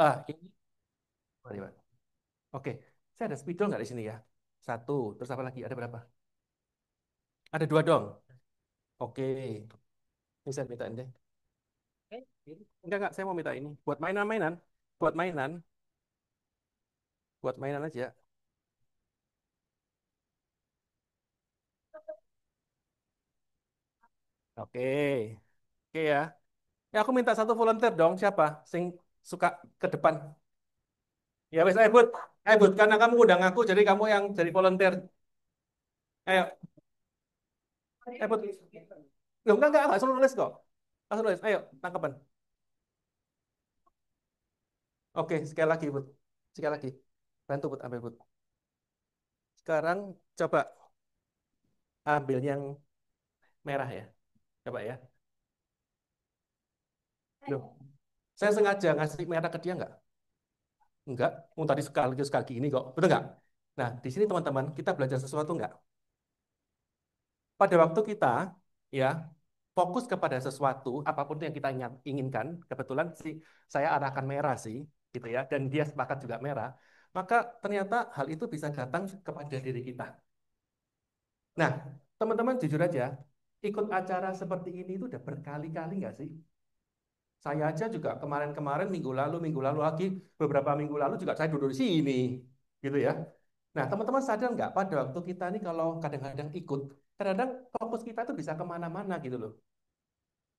Ini. Mari, Pak. Oke, saya ada spidol nggak di sini ya? Satu, terus apa lagi? Ada berapa? Ada dua dong. Oke, ini saya mintain deh. Enggak, saya mau minta ini. Buat mainan-mainan. Buat mainan. Buat mainan aja. Oke. Oke ya. Ya aku minta satu volunteer dong. Siapa? Sing suka ke depan. Ya wes, ayo Bud. Ayo Bud, karena kamu undang aku, jadi kamu yang jadi volunteer. Ayo, ayo Bud. Loh, enggak, langsung nulis kok. Langsung nulis, ayo, tangkapan. Oke, sekali lagi Bud. Sekali lagi. Bantu Bud, ambil Bud. Sekarang coba ambil yang merah ya. Coba ya. Loh, saya sengaja ngasih merah ke dia nggak? Enggak. Oh, tadi sekali ini kok. Betul nggak? Nah, di sini teman-teman, kita belajar sesuatu nggak? Pada waktu kita ya fokus kepada sesuatu apapun yang kita inginkan, kebetulan sih saya arahkan merah sih, gitu ya, dan dia sepakat juga merah, maka ternyata hal itu bisa datang kepada diri kita. Nah, teman-teman jujur aja, ikut acara seperti ini itu udah berkali-kali nggak sih? Saya aja juga kemarin-kemarin minggu lalu lagi, beberapa minggu lalu juga saya duduk di sini, gitu ya. Nah, teman-teman sadar nggak pada waktu kita ini kalau kadang-kadang ikut, kadang-kadang fokus kita itu bisa kemana-mana gitu loh.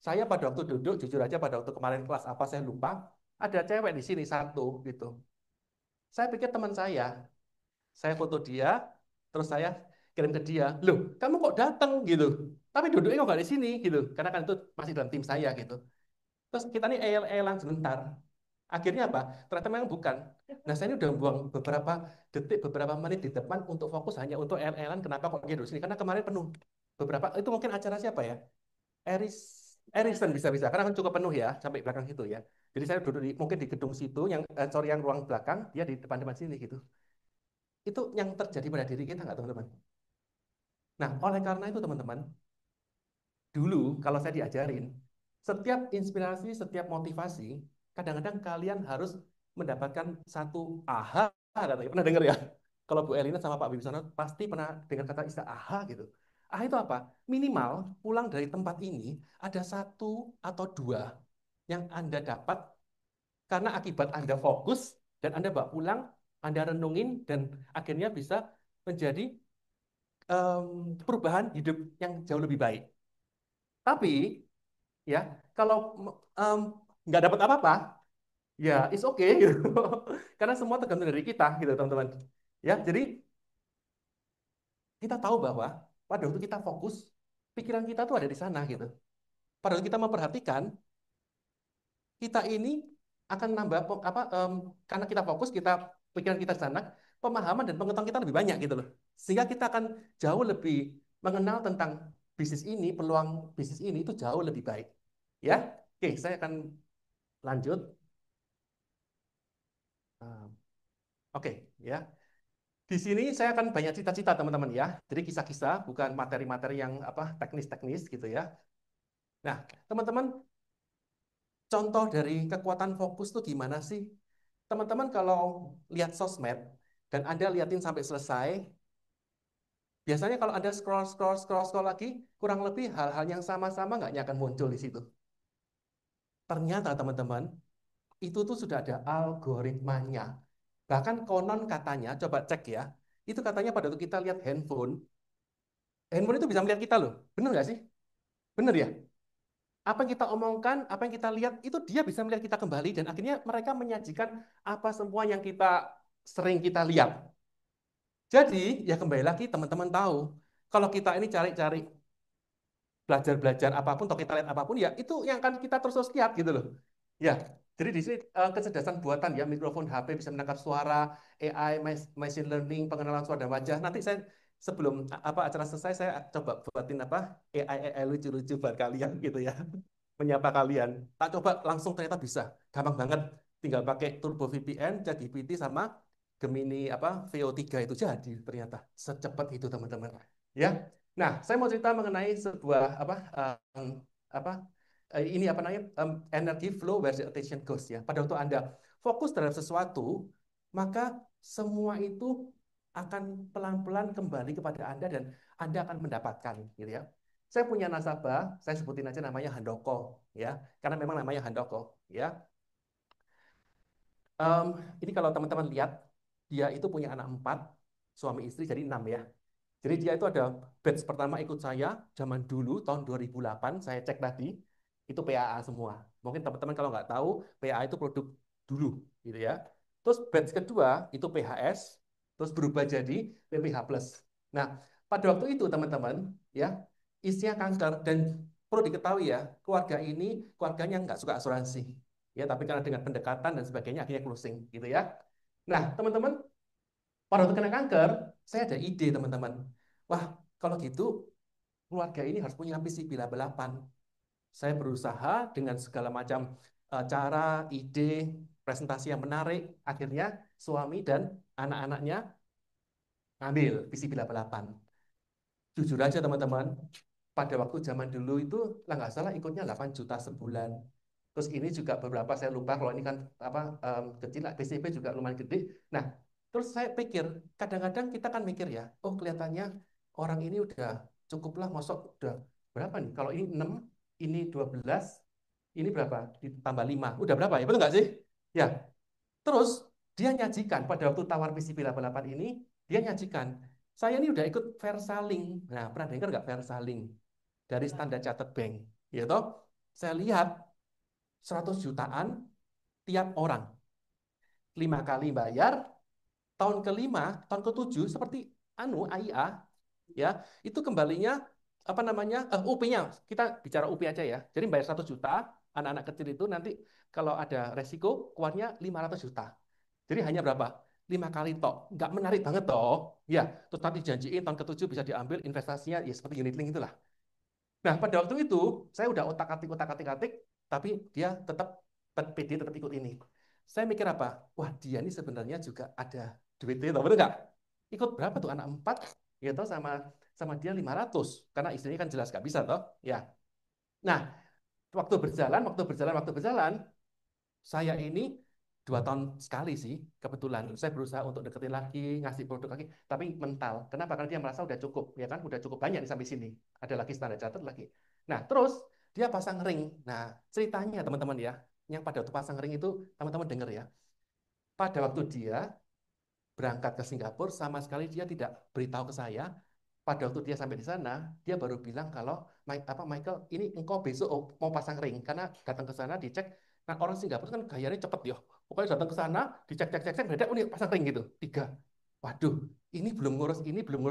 Saya pada waktu duduk, jujur aja pada waktu kemarin kelas apa saya lupa, ada cewek di sini satu gitu. Saya pikir teman saya foto dia, terus saya kirim ke dia. Loh, kamu kok datang gitu? Tapi duduknya kok nggak di sini gitu? Karena kan itu masih dalam tim saya gitu. Terus kita nih el-elan sebentar. Akhirnya apa? Ternyata memang bukan. Nah, saya ini udah buang beberapa detik, beberapa menit di depan untuk fokus hanya untuk el-elan. Kenapa kok dia duduk sini? Karena kemarin penuh. Beberapa, itu mungkin acara siapa ya? Eris Erison bisa-bisa karena kan cukup penuh ya sampai belakang situ ya. Jadi saya duduk mungkin di gedung situ yang sorry yang ruang belakang dia di depan-depan sini gitu. Itu yang terjadi pada diri kita nggak teman-teman? Nah oleh karena itu teman-teman dulu kalau saya diajarin setiap inspirasi setiap motivasi kadang-kadang kalian harus mendapatkan satu aha katanya pernah dengar ya? Kalau Bu Elina sama Pak Wibisono pasti pernah dengar kata istilah aha gitu. Ah itu apa? Minimal pulang dari tempat ini ada satu atau dua yang Anda dapat karena akibat Anda fokus dan Anda bawa pulang, Anda renungin dan akhirnya bisa menjadi perubahan hidup yang jauh lebih baik. Tapi ya kalau em, nggak dapat apa-apa, ya it's okay gitu. Karena semua tergantung dari kita gitu teman-teman. Ya, jadi kita tahu bahwa pada waktu kita fokus, pikiran kita tuh ada di sana gitu. Pada waktu kita memperhatikan, kita ini akan nambah karena kita fokus, kita pikiran kita di sana, pemahaman dan pengetahuan kita lebih banyak gitu loh. Sehingga kita akan jauh lebih mengenal tentang bisnis ini, peluang bisnis ini itu jauh lebih baik. Ya, oke, saya akan lanjut. Um, Oke, ya. Di sini saya akan banyak cita-cita teman-teman ya. Jadi kisah-kisah, bukan materi-materi yang apa teknis-teknis gitu ya. Nah, teman-teman, contoh dari kekuatan fokus tuh gimana sih? Teman-teman kalau lihat sosmed dan Anda liatin sampai selesai, biasanya kalau Anda scroll lagi, kurang lebih hal-hal yang sama-sama nggak akan muncul di situ. Ternyata teman-teman, itu tuh sudah ada algoritmanya. Bahkan konon katanya, coba cek ya, itu katanya pada waktu kita lihat handphone itu bisa melihat kita loh. Bener nggak sih? Bener ya? Apa yang kita omongkan, apa yang kita lihat, itu dia bisa melihat kita kembali dan akhirnya mereka menyajikan apa semua yang sering kita lihat. Jadi, ya kembali lagi teman-teman tahu, kalau kita ini cari-cari belajar-belajar apapun, atau kita lihat apapun, ya itu yang akan kita terus-terus lihat gitu loh. Ya, jadi di sini kecerdasan buatan ya, mikrofon HP bisa menangkap suara, AI, machine learning, pengenalan suara dan wajah. Nanti saya sebelum acara selesai, saya coba buatin AI lucu-lucu buat kalian gitu ya, menyapa kalian. Tak coba langsung ternyata bisa, gampang banget. Tinggal pakai Turbo VPN, ChatGPT sama Gemini VO3 itu jadi ternyata secepat itu teman-teman. Ya, nah saya mau cerita mengenai sebuah apa ini apa namanya, energy flow where the attention goes ya. Pada waktu Anda fokus terhadap sesuatu, maka semua itu akan pelan-pelan kembali kepada Anda dan Anda akan mendapatkan gitu ya. Saya punya nasabah, saya sebutin aja namanya Handoko ya, karena memang namanya Handoko ya. Em, ini kalau teman-teman lihat, dia itu punya anak 4, suami istri jadi 6 ya. Jadi dia itu ada batch pertama ikut saya zaman dulu tahun 2008, saya cek tadi itu PAA semua. Mungkin teman-teman kalau nggak tahu PAA itu produk dulu gitu ya. Terus batch kedua itu PHS, terus berubah jadi PPH plus. Nah, pada waktu itu teman-teman ya, isinya kanker dan perlu diketahui ya, keluarga ini keluarganya nggak suka asuransi. Ya, tapi karena dengan pendekatan dan sebagainya akhirnya closing gitu ya. Nah, teman-teman, pada waktu kena kanker, saya ada ide teman-teman. Wah, kalau gitu keluarga ini harus punya ambisi bila-belapan. Saya berusaha dengan segala macam cara, ide, presentasi yang menarik. Akhirnya suami dan anak-anaknya ngambil visi bila-belapan. Jujur aja teman-teman, pada waktu zaman dulu itu lah nggak salah ikutnya 8 juta sebulan. Terus ini juga beberapa saya lupa kalau ini kan apa kecil, PCP juga lumayan gede. Nah, terus saya pikir kadang-kadang kita kan mikir ya, oh kelihatannya orang ini udah cukup lah, masuk udah berapa nih? Kalau ini 6, ini 12, ini berapa? Ditambah 5, udah berapa ya? Betul nggak sih? Ya, terus dia nyajikan pada waktu tawar PCP 88 ini, dia nyajikan, saya ini udah ikut Versaling. Nah, pernah dengar nggak Versaling? Dari Standard Chartered Bank. Ya toh, saya lihat 100 jutaan tiap orang. 5 kali bayar, tahun kelima, tahun ketujuh, seperti AIA, ya, itu kembalinya apa namanya UP-nya, kita bicara UP aja ya. Jadi bayar 100 juta, anak-anak kecil itu nanti kalau ada resiko keluarnya 500 juta. Jadi hanya berapa? 5 kali toh, nggak menarik banget toh. Ya, terus nanti janjiin tahun ketujuh bisa diambil investasinya ya seperti unit link itulah. Nah, pada waktu itu saya udah otak-atik, tapi dia tetap PD tetap ikut ini. Saya mikir apa? Wah, dia ini sebenarnya juga ada duitnya, tahu bener nggak? Ikut berapa tuh anak 4, gitu sama sama dia 500, karena istrinya kan jelas nggak bisa toh, ya. Nah, waktu berjalan, saya ini 2 tahun sekali sih kebetulan saya berusaha untuk deketin lagi, ngasih produk lagi, tapi mental. Kenapa? Karena dia merasa udah cukup, ya kan, udah cukup banyak nih sampai sini, ada lagi standar catat lagi. Nah, terus dia pasang ring. Nah, ceritanya teman-teman ya, yang pada waktu pasang ring itu teman-teman dengar ya, pada waktu dia berangkat ke Singapura sama sekali dia tidak beritahu ke saya. Pada waktu dia sampai di sana, dia baru bilang kalau Michael, ini engkau besok mau pasang ring karena datang ke sana dicek. Nah, orang Singapura kan gayanya cepet ya. Pokoknya datang ke sana, dicek cek cek cek, beda unik pasang ring gitu. 3. Waduh, ini belum ngurus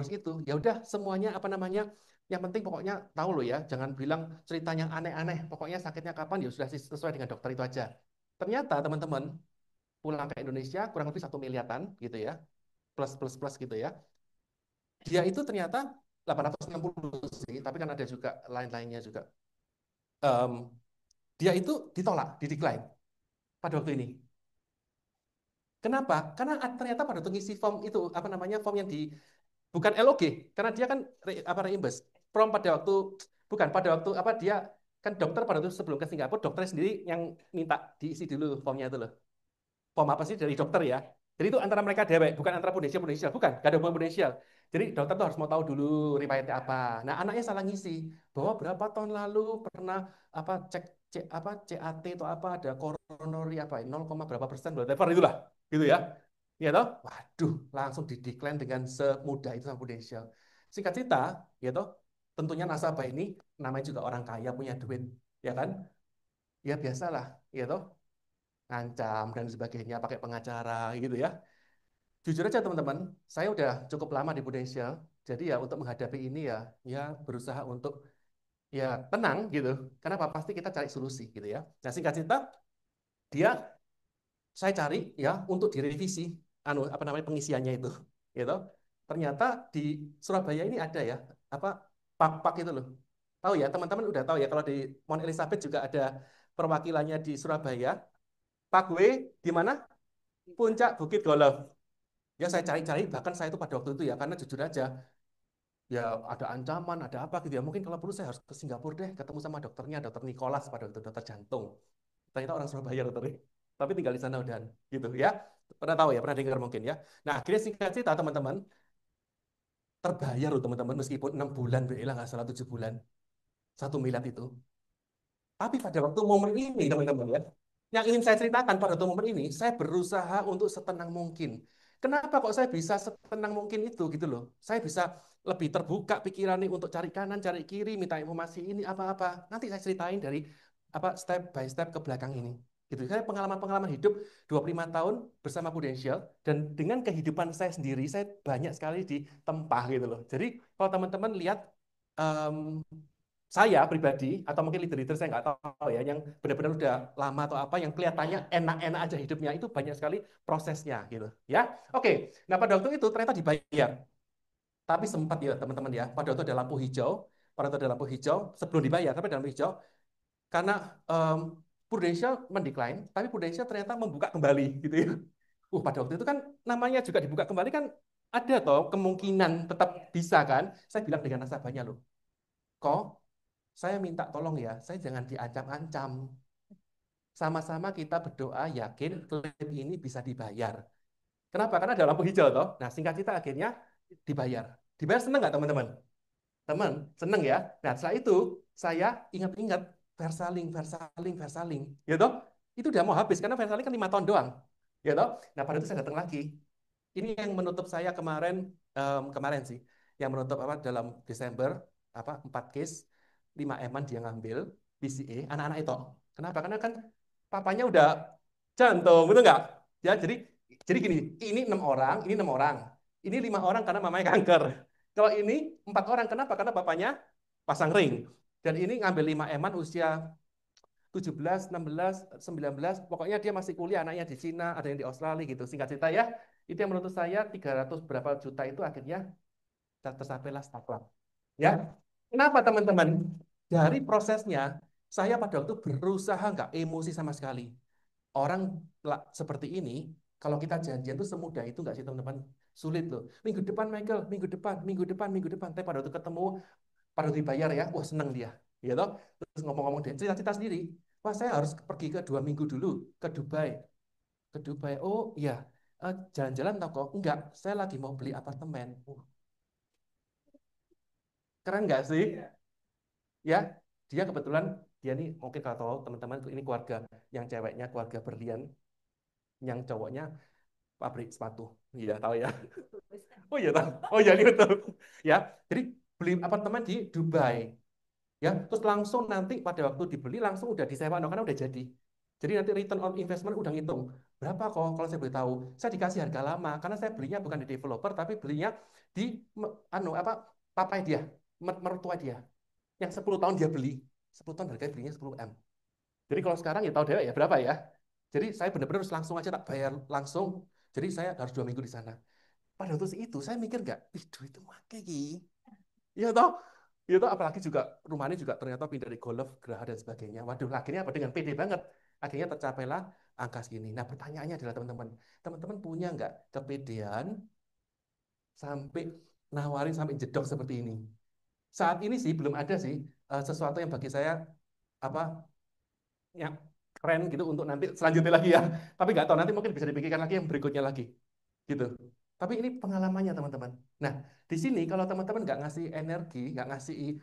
itu. Ya udah semuanya apa namanya? Yang penting pokoknya tahu loh ya, jangan bilang cerita yang aneh-aneh. Pokoknya sakitnya kapan ya sudah sesuai dengan dokter itu aja. Ternyata teman-teman pulang ke Indonesia kurang lebih 1 miliaran gitu ya, plus plus plus gitu ya. Dia itu ternyata 860 sih, tapi kan ada juga lain-lainnya juga. Em, dia itu ditolak, decline pada waktu ini. Kenapa? Karena ternyata pada waktu ngisi form itu, apa namanya, form yang di, bukan LOG, karena dia kan reimburse. Form pada waktu, bukan, pada waktu apa dia, kan dokter pada waktu sebelum ke Singapura, dokter sendiri yang minta diisi dulu formnya itu loh. Form apa sih dari dokter ya. Jadi itu antara mereka dewek, bukan antara potensial, bukan, gak ada hubungan potensial. Jadi dokter tuh harus mau tahu dulu riwayatnya apa. Nah, anaknya salah ngisi bahwa berapa tahun lalu pernah apa cek apa CAT atau apa ada coronary apa 0, berapa persen whatever itulah gitu ya. Ya toh? Waduh, langsung didekline dengan semudah itu sama potensial. Singkat cerita, ya toh, tentunya nasabah ini namanya juga orang kaya punya duit, ya kan? Ya biasalah, ya toh, ngancam dan sebagainya pakai pengacara gitu ya. Jujur aja teman-teman, saya udah cukup lama di Prudential, jadi ya untuk menghadapi ini ya berusaha untuk ya tenang gitu. Kenapa? Pasti kita cari solusi gitu ya. Nah, singkat cerita, dia saya cari ya untuk direvisi apa namanya pengisiannya itu gitu. Ternyata di Surabaya ini ada ya apa pak-pak itu loh. Tahu ya, teman-teman udah tahu ya kalau di Mount Elizabeth juga ada perwakilannya di Surabaya. Pak gue di mana? Puncak Bukit Golf. Ya saya cari-cari, bahkan saya itu pada waktu itu ya, karena jujur aja, ya ada ancaman, ada apa gitu ya. Mungkin kalau perlu saya harus ke Singapura deh, ketemu sama dokternya, dokter Nicholas pada waktu dokter jantung. Ternyata orang Surabaya dokternya. Tapi tinggal di sana udah gitu ya. Pernah tahu ya, pernah dengar mungkin ya. Nah, akhirnya singkat cerita teman-teman, terbayar loh teman-teman meskipun 6 bulan, lah nggak salah 7 bulan. 1 miliar itu. Tapi pada waktu momen ini, teman-teman ya, yang ingin saya ceritakan pada waktu momen ini, saya berusaha untuk setenang mungkin. Kenapa kok saya bisa setenang mungkin itu gitu loh? Saya bisa lebih terbuka pikiran nih untuk cari kanan, cari kiri, minta informasi ini apa-apa. Nanti saya ceritain dari apa step by step ke belakang ini. Gitu. Saya pengalaman-pengalaman hidup 25 tahun bersama Prudential dan dengan kehidupan saya sendiri, saya banyak sekali ditempa gitu loh. Jadi kalau teman-teman lihat em, saya pribadi atau mungkin leader-leader saya nggak tahu ya yang benar-benar udah lama atau apa yang kelihatannya enak-enak aja hidupnya itu banyak sekali prosesnya gitu ya. Oke, nah pada waktu itu ternyata dibayar, tapi sempat ya teman-teman ya, pada waktu ada lampu hijau, pada waktu ada lampu hijau sebelum dibayar tapi ada lampu hijau karena um, Prudential mendecline tapi Prudential ternyata membuka kembali gitu ya. Pada waktu itu kan namanya juga dibuka kembali kan ada toh kemungkinan tetap bisa kan. Saya bilang dengan nasabahnya loh, kok saya minta tolong ya, saya jangan diancam-ancam. Sama-sama kita berdoa yakin klaim ini bisa dibayar. Kenapa? Karena ada lampu hijau toh. Nah, singkat cerita akhirnya dibayar. Dibayar seneng nggak teman-teman? Teman, seneng ya. Nah, setelah itu saya ingat-ingat Versaling, Versaling, Versaling. Ya toh? Itu udah mau habis karena Versaling kan 5 tahun doang. Ya toh? Nah, pada itu saya datang lagi. Ini yang menutup saya kemarin sih. Yang menutup apa dalam Desember apa 4 case 5 eman dia ngambil PCA anak-anak itu. Kenapa? Karena kan papanya udah jantung, betul nggak? Ya, jadi gini, ini 6 orang, ini 6 orang, ini 5 orang karena mamanya kanker. Kalau ini 4 orang, kenapa? Karena bapaknya pasang ring. Dan ini ngambil 5 eman usia 17, 16, 19, pokoknya dia masih kuliah, anaknya di Cina, ada yang di Australia gitu. Singkat cerita ya, itu yang menurut saya 300 berapa juta itu akhirnya tersapailah start. Ya, kenapa teman-teman? Dari prosesnya, saya pada waktu berusaha nggak emosi sama sekali. Orang seperti ini, kalau kita janjian tuh semudah itu nggak sih teman-teman? Sulit loh. Minggu depan Michael, minggu depan, minggu depan, minggu depan. Tapi pada waktu ketemu, pada waktu dibayar ya, wah seneng dia. Ya toh? Terus ngomong-ngomong dia, cerita-cerita sendiri. Wah saya harus pergi ke 2 minggu dulu ke Dubai. Ke Dubai, oh iya, jalan-jalan toko. Enggak, saya lagi mau beli apartemen. Keren nggak sih? Ya, dia kebetulan dia nih mungkin kalau tahu teman-teman ini keluarga yang ceweknya keluarga berlian, yang cowoknya pabrik sepatu. Iya tahu ya. Oh iya tahu. Oh iya ini betul. Ya, jadi beli apartemen di Dubai. Ya, terus langsung nanti pada waktu dibeli langsung udah disewa, no, karena udah jadi. Jadi nanti return on investment udah ngitung. Berapa kok kalau saya boleh tahu? Saya dikasih harga lama karena saya belinya bukan di developer tapi belinya di anu apa papai dia, mertua dia. Yang 10 tahun dia beli. 10 tahun harganya belinya 10 M. Jadi kalau sekarang ya tahu deh ya berapa ya. Jadi saya benar-benar harus langsung aja tak bayar langsung. Jadi saya harus 2 minggu di sana. Pada waktu itu saya mikir nggak, ih duit itu make ki. Iya toh? Iya toh apalagi juga rumahnya juga ternyata pindah dari golf, geraha dan sebagainya. Waduh, akhirnya apa dengan pede banget. Akhirnya tercapailah angka segini. Nah, pertanyaannya adalah teman-teman, teman-teman punya nggak kepedean sampai nawarin sampai jedok seperti ini? Saat ini sih belum ada sih sesuatu yang bagi saya apa yang keren gitu untuk nanti selanjutnya lagi ya. Tapi nggak tahu nanti mungkin bisa dipikirkan lagi yang berikutnya lagi gitu. Tapi ini pengalamannya teman-teman. Nah, di sini kalau teman-teman nggak ngasih energi, nggak ngasih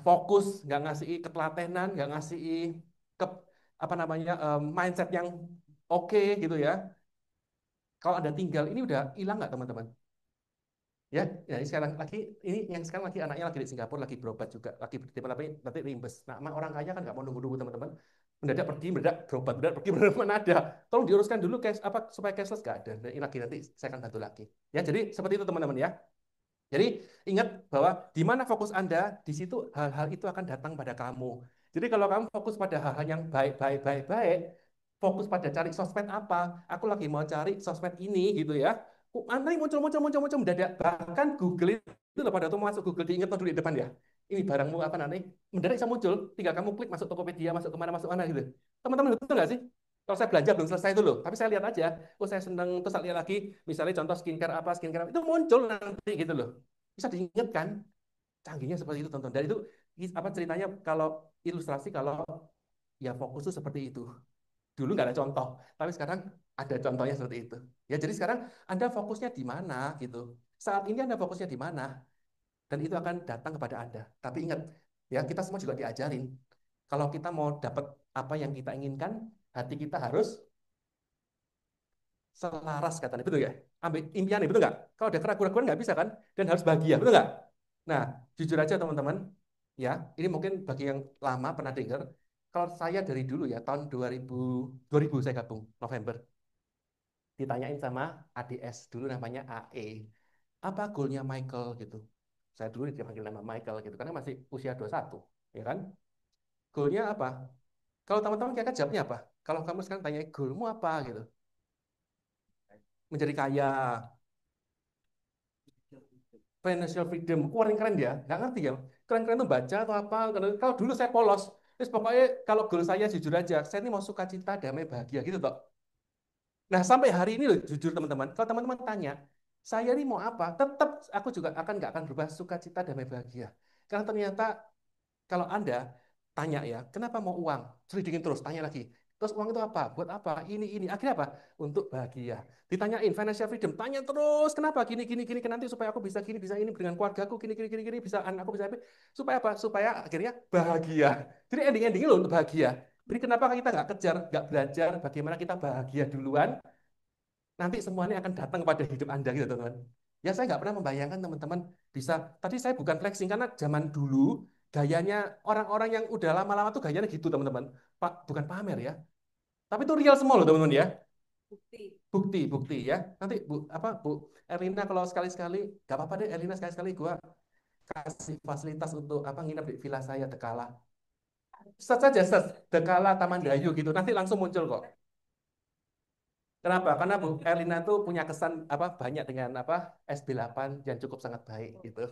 fokus, nggak ngasih ketelatenan, nggak ngasih ke apa namanya mindset yang oke gitu ya. Kalau Anda tinggal ini udah hilang nggak teman-teman? Ya, ya sekarang lagi ini yang sekarang lagi anaknya lagi di Singapura lagi berobat juga, lagi tapi nanti rimbes. Nah, orang kaya kan nggak mau nunggu-nunggu teman-teman. Mendadak pergi, mendadak berobat, mendadak pergi, mendadak mana ada. Tolong diuruskan dulu cash apa supaya cashless nggak ada. Nah, ini lagi nanti saya akan bantu lagi. Ya, jadi seperti itu teman-teman ya. Jadi ingat bahwa di mana fokus Anda, di situ hal-hal itu akan datang pada kamu. Jadi kalau kamu fokus pada hal-hal yang baik, baik, baik, baik, fokus pada cari sosmed apa, aku lagi mau cari sosmed ini gitu ya. Nanti muncul, muncul, muncul, muncul mendadak. Bahkan Google itu loh pada waktu masuk Google diingat dulu di depan ya. Ini barangmu apa nanti mendadak bisa muncul. Tinggal kamu klik masuk Tokopedia, masuk mana gitu. Teman-teman betul nggak sih? Kalau saya belanja belum selesai dulu, tapi saya lihat aja. Oh saya seneng terus saya lihat lagi, misalnya contoh skincare apa, skincare apa, itu muncul nanti gitu loh. Bisa diingatkan canggihnya seperti itu tonton. Dan itu apa ceritanya kalau ilustrasi kalau ya fokus itu seperti itu. Dulu nggak ada contoh, tapi sekarang ada contohnya seperti itu. Ya jadi sekarang Anda fokusnya di mana gitu. Saat ini Anda fokusnya di mana dan itu akan datang kepada Anda. Tapi ingat ya kita semua juga diajarin kalau kita mau dapat apa yang kita inginkan, hati kita harus selaras katanya, betul ya? Ambil impiannya, betul nggak? Kalau ada keraguan-keraguan nggak bisa kan? Dan harus bahagia, betul nggak? Nah, jujur aja teman-teman, ya, ini mungkin bagi yang lama pernah dengar, kalau saya dari dulu ya, tahun 2000 saya gabung, November, ditanyain sama ADS, dulu namanya AE, apa goalnya Michael gitu. Saya dulu dipanggil nama Michael gitu, karena masih usia 21, ya kan? Goalnya apa? Kalau teman-teman kira jawabnya apa? Kalau kamu sekarang tanya goalmu apa gitu, menjadi kaya, financial freedom, keren-keren dia, nggak ngerti ya, keren-keren tuh baca atau apa, kalau dulu saya polos, terus pokoknya kalau goal saya jujur aja, saya ini mau sukacita, damai, bahagia gitu toh. Nah sampai hari ini loh, jujur teman-teman, kalau teman-teman tanya, saya ini mau apa, tetap aku juga nggak akan berubah sukacita, damai, bahagia. Karena ternyata kalau Anda tanya ya, kenapa mau uang? Selidiki terus, tanya lagi. Terus uang itu apa? Buat apa? Ini. Akhirnya apa? Untuk bahagia. Ditanyain financial freedom, tanya terus, kenapa gini, nanti supaya aku bisa gini, bisa ini dengan keluargaku, gini, bisa anak aku bisa apa? Supaya apa? Supaya akhirnya bahagia. Jadi ending-endingnya loh untuk bahagia. Jadi kenapa kita nggak kejar, nggak belajar bagaimana kita bahagia duluan, nanti semuanya akan datang kepada hidup Anda gitu teman-teman. Ya saya nggak pernah membayangkan teman-teman bisa, tadi saya bukan flexing karena zaman dulu gayanya orang-orang yang udah lama-lama tuh gayanya gitu teman-teman. Pak, bukan pamer ya. Tapi itu real semua loh teman-teman ya. Bukti ya. Nanti Bu apa Bu Erlina kalau sekali-sekali nggak apa-apa deh Erlina sekali-sekali gua kasih fasilitas untuk apa nginep di villa saya Dekala. Search aja search Dekala Taman Dayu gitu. Nanti langsung muncul kok. Kenapa? Karena Bu Erlina tuh punya kesan apa banyak dengan apa SB8 yang cukup sangat baik gitu.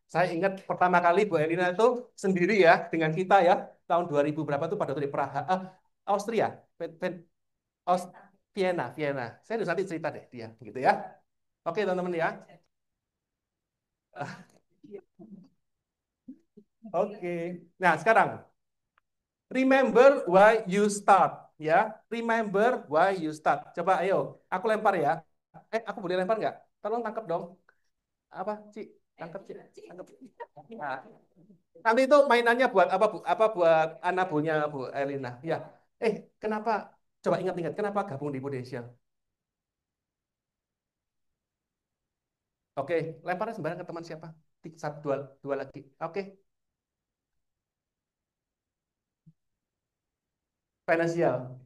Saya ingat pertama kali Bu Erlina itu sendiri ya dengan kita ya tahun 2000 berapa tuh pada waktu di Praha, Austria, Aus- Vienna. Saya harus nanti cerita deh dia gitu ya. Oke teman-teman ya. Oke. Nah sekarang remember why you start ya. Remember why you start. Coba ayo, aku lempar ya. Aku boleh lempar nggak? Tolong tangkap dong. Apa Ci tangkap Ci tangkap. Nah, nanti itu mainannya buat apa Bu? Apa buat anak bunya Bu Elina ya. Kenapa coba ingat-ingat kenapa gabung di Prudential? Oke, lemparnya sembarang ke teman siapa? Satu dua lagi. Oke, finansial.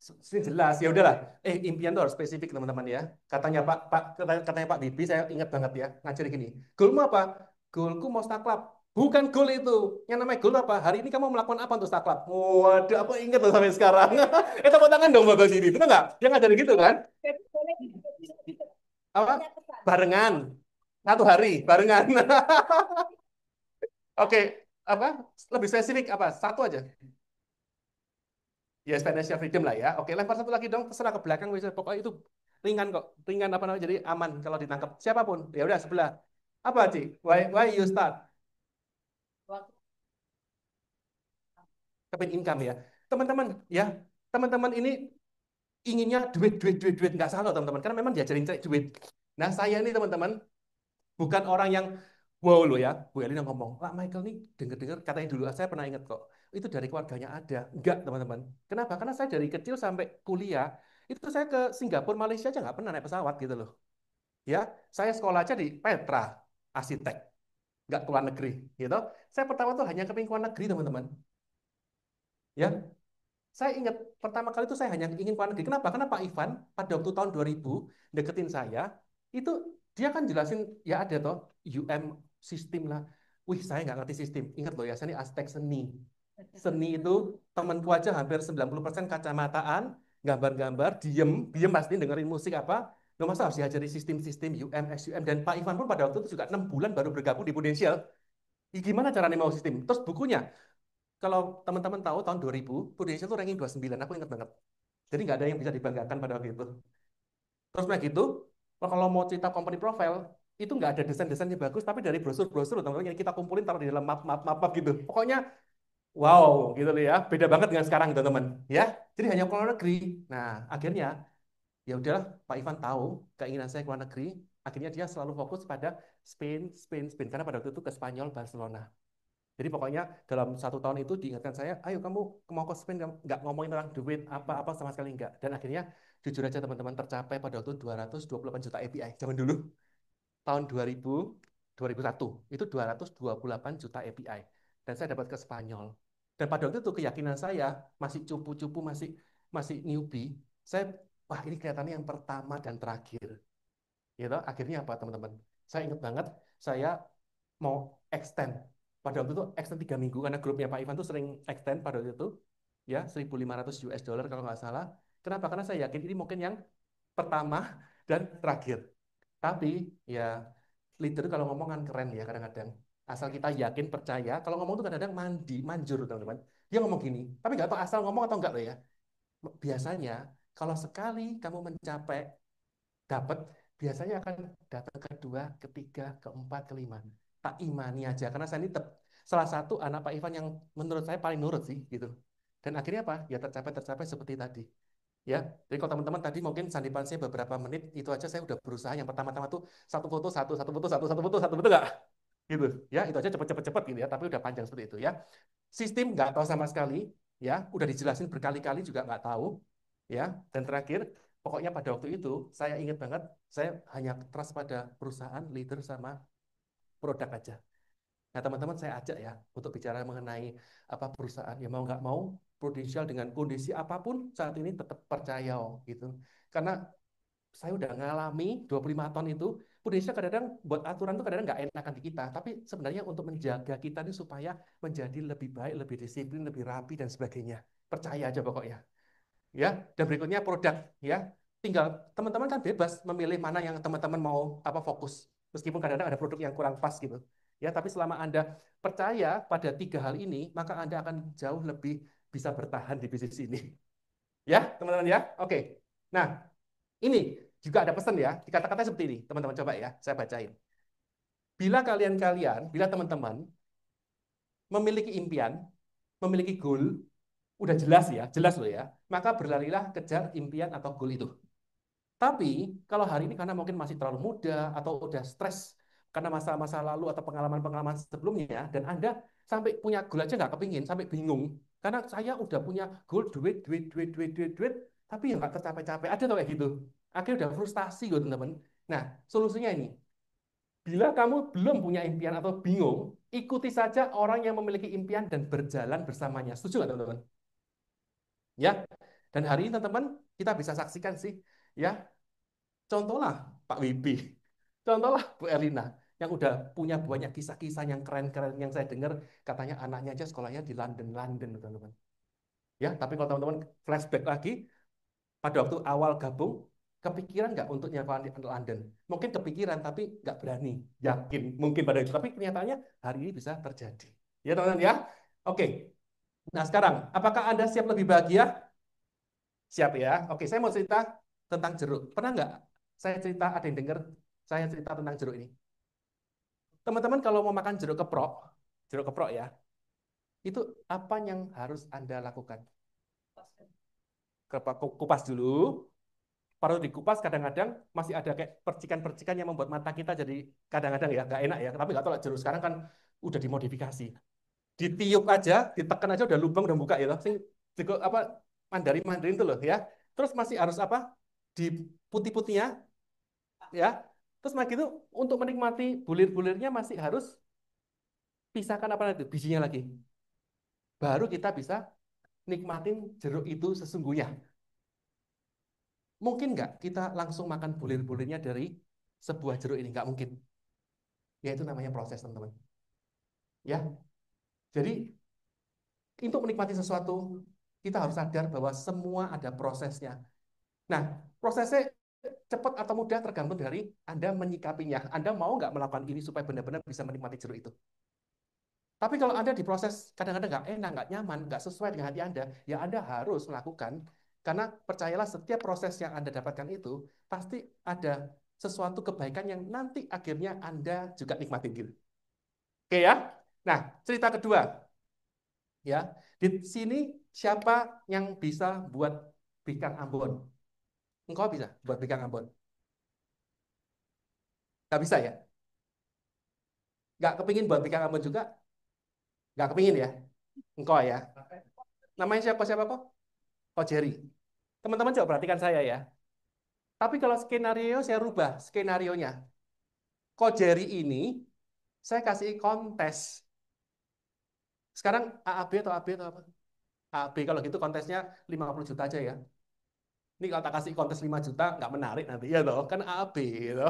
Ini jelas ya udahlah. Impian tuh harus spesifik teman-teman ya. Katanya Pak Bibi saya ingat banget ya ngajar gini. Goalmu apa? Goalku mau staklap. Bukan goal itu. Yang namanya goal apa? Hari ini kamu melakukan apa untuk staklap? Waduh, aku ingat loh sampai sekarang. Tepuk tangan dong Bapak sini. Betul nggak? Dia ngajarin gitu kan? Apa? Barengan. Satu hari, barengan. Oke, apa? Lebih spesifik apa? Satu aja. Ya, financial freedom lah ya. Oke, lempar satu lagi dong, terserah ke belakang bisa. Pokoknya itu ringan kok. Ringan apa namanya? Jadi aman kalau ditangkap siapapun. Ya udah sebelah. Apa, Ci? Why you start? Kepen income ya. Teman-teman, ya. Teman-teman ini inginnya duit. Nggak salah, teman-teman. Karena memang diajarin cari duit. Nah, saya ini teman-teman bukan orang yang wow loh ya. Bu Elina ngomong, Pak Michael nih dengar-dengar katanya dulu, saya pernah ingat kok. Itu dari keluarganya ada. Enggak, teman-teman. Kenapa? Karena saya dari kecil sampai kuliah, itu saya ke Singapura, Malaysia aja nggak pernah naik pesawat gitu loh. Ya, saya sekolah aja di Petra, arsitek, nggak ke luar negeri, gitu. Saya pertama tuh hanya ke luar negeri, teman-teman. Ya, saya ingat pertama kali itu saya hanya ingin keluar negeri. Kenapa? Karena Pak Ivan pada waktu tahun 2000 deketin saya, itu dia kan jelasin ya ada toh UM sistem lah. Wih, saya nggak ngerti sistem. Ingat loh ya, saya ini aspek seni. Seni itu temanku aja hampir 90% kacamataan, gambar-gambar, diem pasti dengerin musik apa. Loh masa harus diajari sistem-sistem UM, SUM, dan Pak Ivan pun pada waktu itu juga 6 bulan baru bergabung di Prudential. Gimana caranya mau sistem? Terus bukunya, kalau teman-teman tahu tahun 2000, Prudential itu ranking 29, aku ingat banget. Jadi nggak ada yang bisa dibanggakan pada waktu itu. Terus kayak gitu, kalau mau cerita company profile, itu nggak ada desain-desainnya bagus, tapi dari brosur-brosur teman-teman yang kita kumpulin taruh di dalam map gitu. Pokoknya wow gitu loh ya, beda banget dengan sekarang teman-teman ya. Jadi hanya ke luar negeri. Nah akhirnya ya udahlah, Pak Ivan tahu keinginan saya ke luar negeri. Akhirnya dia selalu fokus pada Spain, Spain, Spain karena pada waktu itu ke Spanyol, Barcelona. Jadi pokoknya dalam 1 tahun itu diingatkan saya, ayo kamu mau ke Spain, nggak ngomongin tentang duit apa-apa sama sekali nggak. Dan akhirnya jujur aja teman-teman tercapai pada waktu 228 juta API. Zaman dulu tahun 2001 itu 228 juta API. Dan saya dapat ke Spanyol. Dan pada waktu itu keyakinan saya masih cupu-cupu, masih masih newbie. Saya, wah ini kelihatannya yang pertama dan terakhir. Gitu. Akhirnya apa teman-teman? Saya ingat banget, saya mau extend. Pada waktu itu extend 3 minggu karena grupnya Pak Ivan tuh sering extend pada waktu itu ya 1.500 US dollar kalau nggak salah. Kenapa? Karena saya yakin ini mungkin yang pertama dan terakhir. Tapi ya leader kalau ngomong kan keren ya kadang-kadang. Asal kita yakin percaya. Kalau ngomong tuh kadang-kadang manjur teman-teman. Dia ngomong gini, tapi nggak tahu asal ngomong atau enggak loh ya. Biasanya kalau sekali kamu mencapai dapat, biasanya akan datang kedua, ketiga, keempat, kelima. Tak imani aja karena saya ini salah satu anak Pak Ivan yang menurut saya paling nurut sih gitu. Dan akhirnya apa? Ya tercapai seperti tadi. Ya, jadi kalau teman-teman tadi mungkin sandipan saya beberapa menit itu aja saya udah berusaha yang pertama-tama tuh satu foto satu foto satu foto satu betul nggak? Gitu ya, itu aja cepet-cepet gitu ya, tapi udah panjang seperti itu ya. Sistem nggak tahu sama sekali, ya, udah dijelasin berkali-kali juga nggak tahu, ya. Dan terakhir, pokoknya pada waktu itu saya ingat banget, saya hanya trust pada perusahaan, leader sama produk aja. Nah, teman-teman saya ajak ya untuk bicara mengenai apa perusahaan ya mau nggak mau Prudential dengan kondisi apapun saat ini tetap percaya gitu. Karena saya udah ngalami 25 tahun itu, Prudential kadang-kadang buat aturan tuh kadang-kadang nggak enakan di kita, tapi sebenarnya untuk menjaga kita ini supaya menjadi lebih baik, lebih disiplin, lebih rapi dan sebagainya. Percaya aja pokoknya. Ya, dan berikutnya produk ya. Tinggal teman-teman kan bebas memilih mana yang teman-teman mau apa fokus. Meskipun kadang-kadang ada produk yang kurang pas gitu. Ya, tapi selama Anda percaya pada 3 hal ini, maka Anda akan jauh lebih bisa bertahan di bisnis ini. Ya, teman-teman ya. Oke. Nah, ini juga ada pesan ya. Di kata-kata seperti ini, teman-teman coba ya, saya bacain. Bila teman-teman memiliki impian, memiliki goal, udah jelas ya, jelas loh ya, maka berlarilah kejar impian atau goal itu. Tapi kalau hari ini karena mungkin masih terlalu muda atau udah stres karena masa-masa lalu atau pengalaman-pengalaman sebelumnya dan Anda sampai punya goal aja nggak kepingin, sampai bingung. Karena saya udah punya goal duit, duit, duit, duit, duit, duit, tapi ya nggak tercapai-capai. Ada tuh kayak gitu. Akhirnya udah frustasi gitu teman-teman. Nah, solusinya ini. Bila kamu belum punya impian atau bingung, ikuti saja orang yang memiliki impian dan berjalan bersamanya. Setuju nggak teman-teman? Ya. Dan hari ini teman-teman kita bisa saksikan sih, ya. Contohlah Pak Wibi, contohlah Bu Erlina, yang udah punya banyak kisah-kisah yang keren-keren yang saya dengar katanya anaknya aja sekolahnya di London, London, teman-teman. Ya, tapi kalau teman-teman flashback lagi, pada waktu awal gabung, kepikiran nggak untuk nyewa di London? Mungkin kepikiran, tapi nggak berani, yakin mungkin pada itu. Tapi kenyataannya hari ini bisa terjadi. Ya teman-teman ya. Oke. Nah sekarang, apakah Anda siap lebih bahagia? Siap ya. Oke, saya mau cerita tentang jeruk. Pernah nggak saya cerita, ada yang dengar saya cerita tentang jeruk ini? Teman-teman kalau mau makan jeruk keprok ya, itu apa yang harus Anda lakukan? Kupas dulu, baru dikupas kadang-kadang masih ada kayak percikan-percikan yang membuat mata kita jadi kadang-kadang ya nggak enak ya. Tapi nggak tahu lah jeruk sekarang kan udah dimodifikasi. Ditiup aja, ditekan aja udah lubang udah buka ya. Sing apa Mandarin-Mandarin itu loh ya. Terus masih harus apa? Di putih-putihnya ya. Terus lagi itu untuk menikmati bulir-bulirnya masih harus pisahkan apa itu bijinya lagi. Baru kita bisa nikmatin jeruk itu sesungguhnya. Mungkin nggak kita langsung makan bulir-bulirnya dari sebuah jeruk ini? Nggak mungkin. Ya itu namanya proses teman-teman. Ya, jadi untuk menikmati sesuatu kita harus sadar bahwa semua ada prosesnya. Nah, prosesnya cepat atau mudah tergantung dari Anda menyikapinya. Anda mau nggak melakukan ini supaya benar-benar bisa menikmati jeruk itu? Tapi kalau Anda diproses kadang-kadang nggak enak, nggak nyaman, nggak sesuai dengan hati Anda, ya Anda harus melakukan. Karena percayalah setiap proses yang Anda dapatkan itu pasti ada sesuatu kebaikan yang nanti akhirnya Anda juga nikmatin gitu. Oke ya. Nah, cerita kedua ya. Di sini siapa yang bisa buat bikang Ambon? Engkau bisa buat bikang Ambon? Nggak bisa ya? Nggak kepingin buat bikang Ambon juga? Nggak kepingin ya? Engkau ya? Namanya siapa siapa kok? Kok Jerry. Teman-teman coba perhatikan saya ya. Tapi kalau skenario saya rubah skenarionya. Kok Jerry ini saya kasih kontes. Sekarang AAB atau AB atau apa? AAB kalau gitu kontesnya 50 juta aja ya. Ini kalau tak kasih kontes 5 juta nggak menarik nanti ya toh. Kan AAB gitu.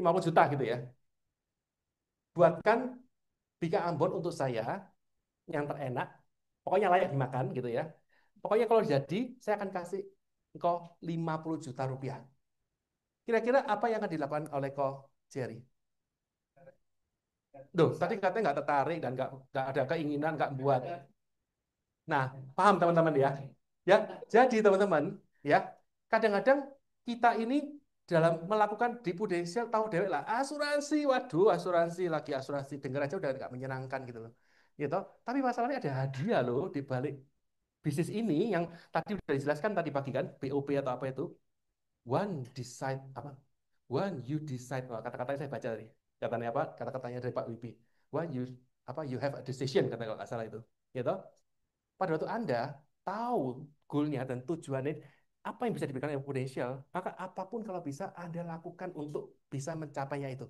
50 juta gitu ya. Buatkan Bika Ambon untuk saya yang terenak. Pokoknya layak dimakan gitu ya. Pokoknya kalau jadi saya akan kasih engkau 50 juta rupiah. Kira-kira apa yang akan dilakukan oleh kau Jerry? Duh, tadi katanya nggak tertarik dan nggak ada keinginan nggak buat. Nah, paham teman-teman ya? Ya, jadi teman-teman ya, kadang-kadang kita ini dalam melakukan di Prudential tahu dewek lah asuransi, waduh asuransi lagi asuransi dengar aja udah nggak menyenangkan gitu loh, gitu. Tapi masalahnya ada hadiah loh di balik bisnis ini yang tadi udah dijelaskan tadi pagi kan, BOP atau apa itu, one decide apa, one you decide, oh, kata-katanya saya baca tadi, katanya apa, kata-katanya dari Pak Wibi, one you apa you have a decision kata kalau nggak salah itu, gitu. Pada waktu Anda tahu goalnya dan tujuannya apa yang bisa diberikan yang potensial, maka apapun kalau bisa Anda lakukan untuk bisa mencapainya itu.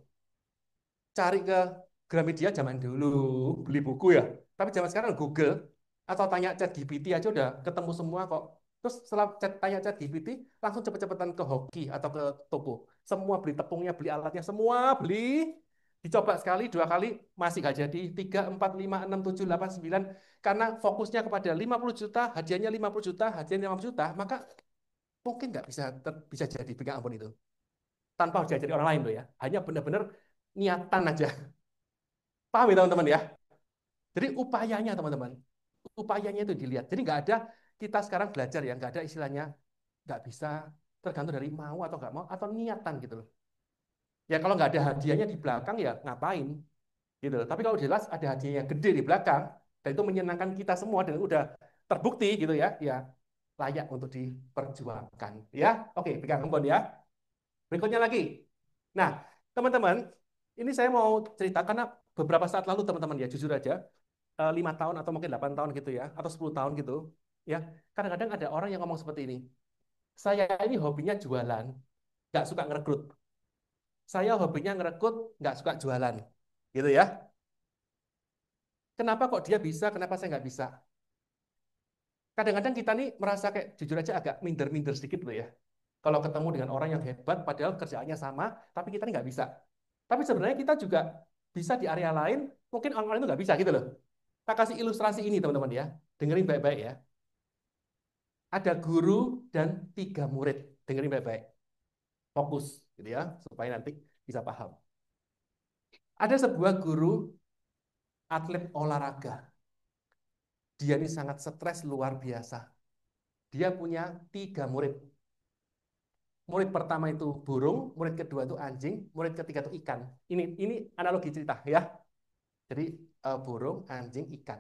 Cari ke Gramedia zaman dulu, beli buku ya. Tapi zaman sekarang Google atau tanya chat GPT aja udah ketemu semua kok. Terus setelah tanya chat GPT, langsung cepet-cepetan ke hoki atau ke toko. Semua beli tepungnya, beli alatnya, semua beli. Dicoba sekali, dua kali, masih gak jadi. 3, 4, 5, 6, 7, 8, 9. Karena fokusnya kepada 50 juta, hadiahnya 50 juta, hadiahnya 50 juta, maka mungkin nggak bisa jadi pegang ampun itu. Tanpa harus diajari orang lain loh ya. Hanya benar-benar niatan aja. Paham ya teman-teman ya? Jadi upayanya teman-teman, upayanya itu dilihat. Jadi nggak ada kita sekarang belajar ya, nggak ada istilahnya nggak bisa tergantung dari mau atau nggak mau atau niatan gitu loh. Ya kalau nggak ada hadiahnya di belakang ya ngapain gitu loh. Tapi kalau jelas ada hadiah yang gede di belakang dan itu menyenangkan kita semua dan udah terbukti gitu ya, ya layak untuk diperjuangkan. Ya, oke, pegang handphone ya. Berikutnya lagi. Nah, teman-teman, ini saya mau cerita karena beberapa saat lalu teman-teman ya jujur aja 5 tahun atau mungkin 8 tahun gitu ya, atau 10 tahun gitu, ya. Kadang-kadang ada orang yang ngomong seperti ini. Saya ini hobinya jualan, nggak suka ngerekrut. Saya hobinya ngerekrut, nggak suka jualan. Gitu ya. Kenapa kok dia bisa, kenapa saya nggak bisa? Kadang-kadang kita nih merasa kayak jujur aja agak minder-minder sedikit loh ya. Kalau ketemu dengan orang yang hebat, padahal kerjaannya sama, tapi kita nih nggak bisa. Tapi sebenarnya kita juga bisa di area lain, mungkin orang-orang itu nggak bisa gitu loh. Kita kasih ilustrasi ini teman-teman ya. Dengerin baik-baik ya. Ada guru dan 3 murid. Dengerin baik-baik. Fokus gitu ya, supaya nanti bisa paham. Ada sebuah guru atlet olahraga. Dia ini sangat stres luar biasa. Dia punya 3 murid. Murid pertama itu burung, murid kedua itu anjing, murid ketiga itu ikan. Ini analogi cerita ya. Jadi burung, anjing, ikan.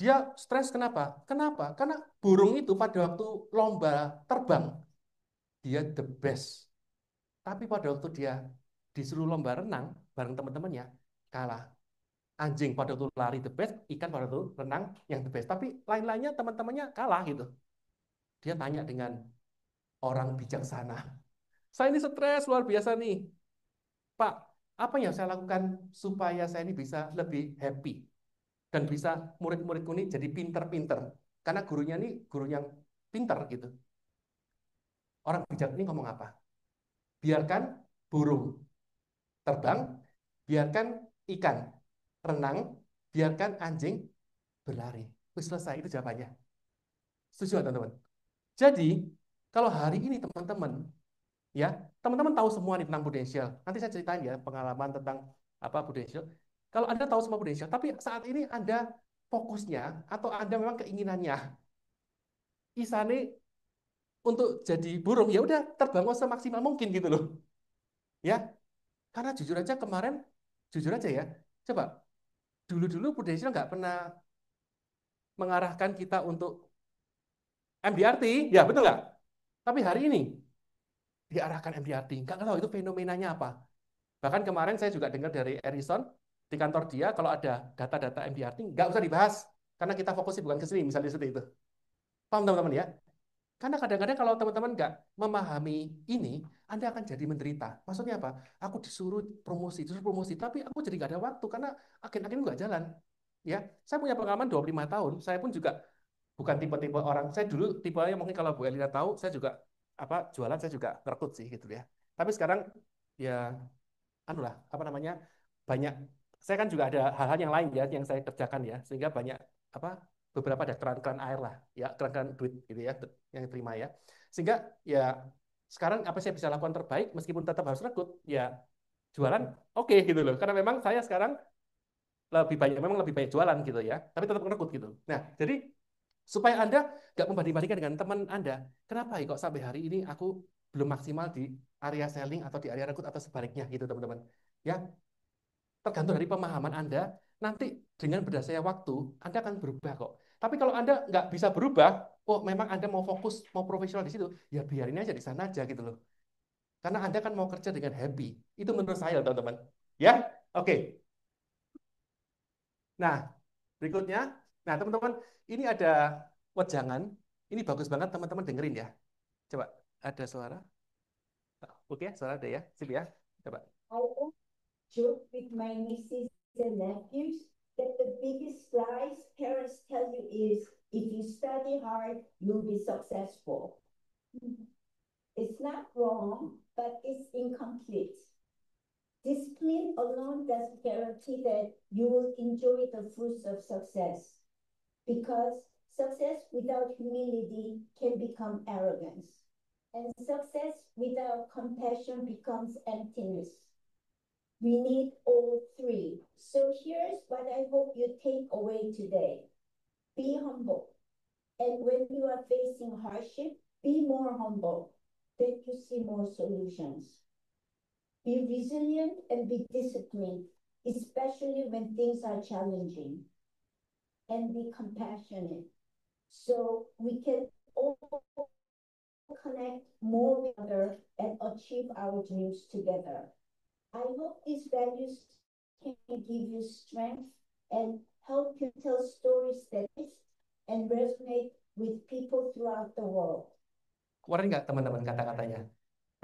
Dia stres kenapa? Kenapa? Karena burung itu pada waktu lomba terbang, dia the best. Tapi pada waktu dia disuruh lomba renang bareng teman-temannya, kalah. Anjing pada waktu lari the best, ikan pada waktu renang yang the best. Tapi lain-lainnya teman-temannya kalah gitu. Dia tanya dengan orang bijaksana. Saya ini stres luar biasa nih. Pak, apa yang saya lakukan supaya saya ini bisa lebih happy? Dan bisa murid-muridku ini jadi pinter-pinter. Karena gurunya ini guru yang pinter gitu. Orang bijak ini ngomong apa? Biarkan burung terbang, biarkan ikan renang, biarkan anjing berlari. Terus selesai, itu jawabannya. Setuju teman-teman? Jadi, kalau hari ini teman-teman, ya, teman-teman tahu semua nih tentang Prudential. Nanti saya ceritain ya pengalaman tentang apa Prudential. Kalau Anda tahu semua Prudential, tapi saat ini Anda fokusnya atau Anda memang keinginannya, Isane untuk jadi burung, ya udah terbang semaksimal mungkin gitu loh. Ya, karena jujur aja ya, coba dulu-dulu Prudential nggak pernah mengarahkan kita untuk MDRT, ya betul nggak? Tapi hari ini diarahkan MDRT, nggak tahu itu fenomenanya apa. Bahkan kemarin saya juga dengar dari Erison di kantor dia kalau ada data-data MDRT nggak usah dibahas karena kita fokusnya bukan ke sini, misalnya seperti itu. Paham teman-teman ya? Karena kadang-kadang kalau teman-teman nggak memahami ini, Anda akan jadi menderita. Maksudnya apa? Aku disuruh promosi, tapi aku jadi nggak ada waktu karena agen-agen nggak jalan. Ya, saya punya pengalaman 25 tahun. Saya pun juga bukan tipe-tipe orang. Saya dulu tipenya mungkin kalau Bu Elina tahu, saya juga jualan saya juga ngerekrut sih gitu ya. Tapi sekarang ya anu lah apa namanya banyak saya kan juga ada hal-hal yang lain ya yang saya kerjakan ya sehingga banyak apa beberapa ada keran-keran air lah ya keran-keran duit gitu ya yang terima ya sehingga ya sekarang apa saya bisa lakukan terbaik meskipun tetap harus rekrut ya jualan oke gitu loh karena memang saya sekarang lebih banyak jualan gitu ya tapi tetap rekrut gitu nah jadi supaya Anda nggak membanding-bandingkan dengan teman Anda kenapa ya kok sampai hari ini aku belum maksimal di area selling atau di area rekrut atau sebaliknya gitu teman-teman ya tergantung dari pemahaman Anda, nanti dengan berdasarnya waktu, Anda akan berubah kok. Tapi kalau Anda nggak bisa berubah, oh memang Anda mau fokus, mau profesional di situ, ya biarin aja di sana aja gitu loh. Karena Anda kan mau kerja dengan happy. Itu menurut saya, teman-teman. Ya, oke. Nah, berikutnya, nah teman-teman, ini ada wejangan. Ini bagus banget teman-teman dengerin ya. Coba, ada suara? Oke, suara ada ya. Sip ya. Coba. I often joke with my nieces and nephews that the biggest lies parents tell you is if you study hard, you'll be successful. It's not wrong, but it's incomplete. Discipline alone doesn't guarantee that you will enjoy the fruits of success because success without humility can become arrogance, and success without compassion becomes emptiness. We need all three. So here's what I hope you take away today. Be humble. And when you are facing hardship, be more humble. Then you see more solutions. Be resilient and be disciplined, especially when things are challenging. And be compassionate. So we can all connect more with other and achieve our dreams together. I hope these values can give you strength and help you tell stories that and resonate with people throughout the world. Keluarin nggak teman-teman kata-katanya?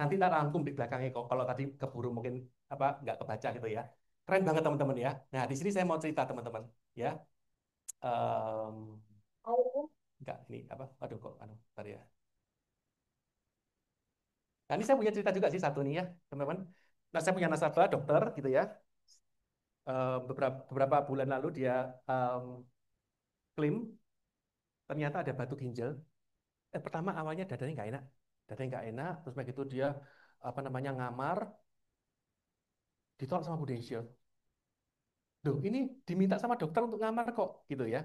Nanti tak rangkum di belakangnya kok. Kalau tadi keburu mungkin nggak kebaca gitu ya. Keren banget teman-teman ya. Nah di sini saya mau cerita teman-teman ya. Um, Enggak ini apa? Aduh kok tadi ya. Nah ini saya punya cerita juga sih satu nih ya teman-teman. Nah saya punya nasabah dokter gitu ya. Beberapa bulan lalu dia klaim ternyata ada batu ginjal. Pertama awalnya dadanya nggak enak. Terus begitu dia ngamar ditolak sama Prudential. Loh, ini diminta sama dokter untuk ngamar kok, gitu ya.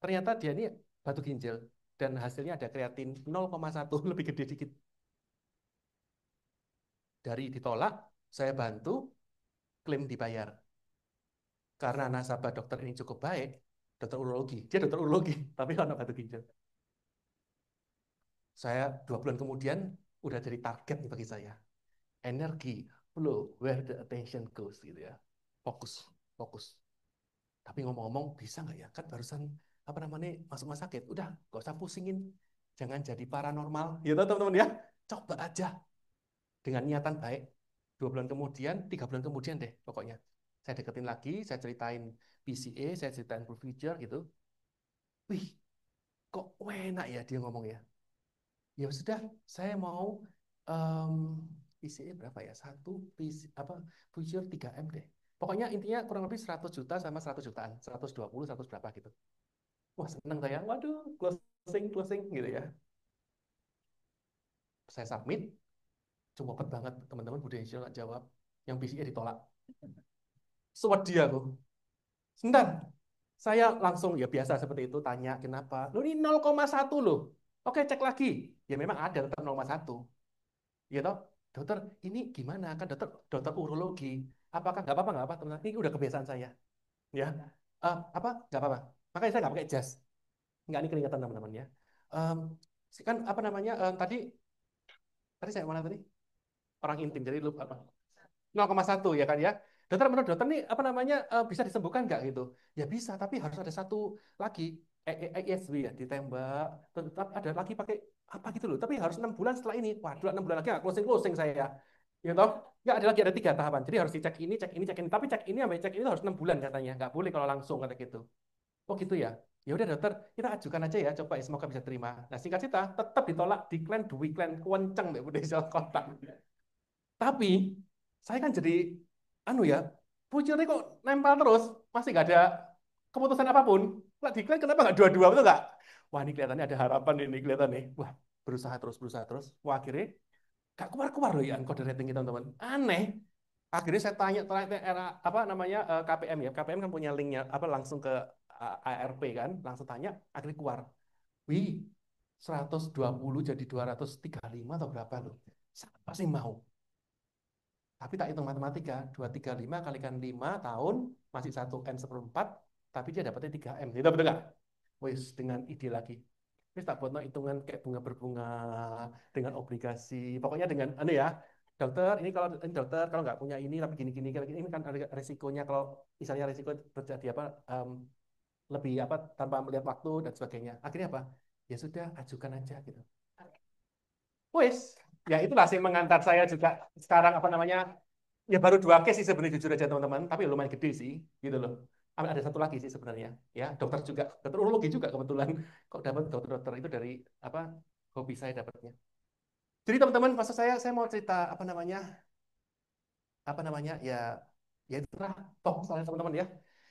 Ternyata dia ini batu ginjal dan hasilnya ada kreatin 0,1 lebih gede dikit. Dari ditolak, saya bantu klaim dibayar. Karena nasabah dokter ini cukup baik, dokter urologi, dia dokter urologi, tapi anak batu ginjal. Saya 2 bulan kemudian udah jadi target nih bagi saya. Energi, flow, where the attention goes gitu ya. Fokus, fokus. Tapi ngomong-ngomong bisa nggak ya? Kan barusan masuk rumah sakit. Udah, gak usah pusingin. Jangan jadi paranormal. Gitu teman-teman ya. Coba aja dengan niatan baik. 2 bulan kemudian, 3 bulan kemudian deh pokoknya. Saya deketin lagi, saya ceritain PCA, saya ceritain procedure gitu. Wih, kok enak ya dia ngomong ya. Ya sudah, saya mau PCA berapa ya? Satu PC, procedure 3M deh. Pokoknya intinya kurang lebih 100 juta sama 100 jutaan. 120, 100 berapa gitu. Wah seneng saya, waduh closing gitu ya. Saya submit, cepet banget teman-teman Prudential nggak jawab. Yang PCA ditolak. Dia aku. Sebentar, saya langsung ya biasa seperti itu tanya kenapa. Loh ini 0,1 loh. Oke cek lagi. Ya memang ada tetap 0,1. Ya toh. dokter ini gimana kan dokter dokter urologi, apakah nggak apa teman, ini udah kebiasaan saya, ya. Apa nggak apa-apa, makanya saya nggak pakai jas, nggak ini keringatan teman-teman ya. Em, kan apa namanya tadi tadi saya mana tadi orang intim jadi lupa apa 0,1 ya kan ya. Dokter menurut dokter nih apa namanya bisa disembuhkan nggak gitu? Ya bisa, tapi harus ada satu lagi ESW ya ditembak, tetap ada lagi pakai apa gitu loh. Tapi harus 6 bulan setelah ini. Waduh, 6 bulan lagi nggak closing saya. Gitu. Nggak ada lagi ada 3 tahapan. Jadi harus dicek ini, cek ini, cek ini. Tapi cek ini sampai cek ini harus 6 bulan katanya. Nggak boleh kalau langsung kata gitu. Oh gitu ya. Ya udah dokter, kita ajukan aja ya, coba ya, semoga bisa terima. Nah singkat cerita, tetap ditolak, decline, decline, kenceng deh, udah kontak. Tapi saya kan jadi anu ya, pucuknya kok nempel terus, masih nggak ada keputusan apapun. Lah decline kenapa nggak dua-dua, betul nggak? Wah ini kelihatannya ada harapan ini kelihatan nih. Wah berusaha terus. Wah akhirnya nggak keluar-keluar loh ya kode rating kita teman-teman. Aneh. Akhirnya saya tanya era apa namanya KPM ya. KPM kan punya linknya apa langsung ke ARP kan, langsung tanya, akhirnya keluar. Wih, 120 jadi 235 atau berapa loh? Siapa sih mau? Tapi tak hitung matematika, 235 kalikan 5 tahun, masih 1 M/4, tapi dia dapatnya 3 M. Itu betul nggak? Wis, dengan ide lagi. Wis tak buat hitungan kayak bunga berbunga, dengan obligasi, pokoknya dengan, anu ya, dokter, ini dokter, kalau nggak punya ini, tapi gini-gini, ini kan ada resikonya, kalau misalnya resiko terjadi apa, lebih apa, tanpa melihat waktu dan sebagainya. Akhirnya apa? Ya sudah, ajukan aja gitu. Wis, ya itulah sih mengantar saya juga sekarang apa namanya, ya baru 2 case sih sebenarnya jujur aja teman-teman, tapi lumayan gede sih, gitu loh. Ada satu lagi sih sebenarnya, ya dokter juga, dokter urologi juga kebetulan, kok dapat dokter-dokter itu dari apa hobi saya dapatnya. Jadi teman-teman, maksud saya mau cerita apa namanya ya, ya itulah toh soalnya teman-teman ya.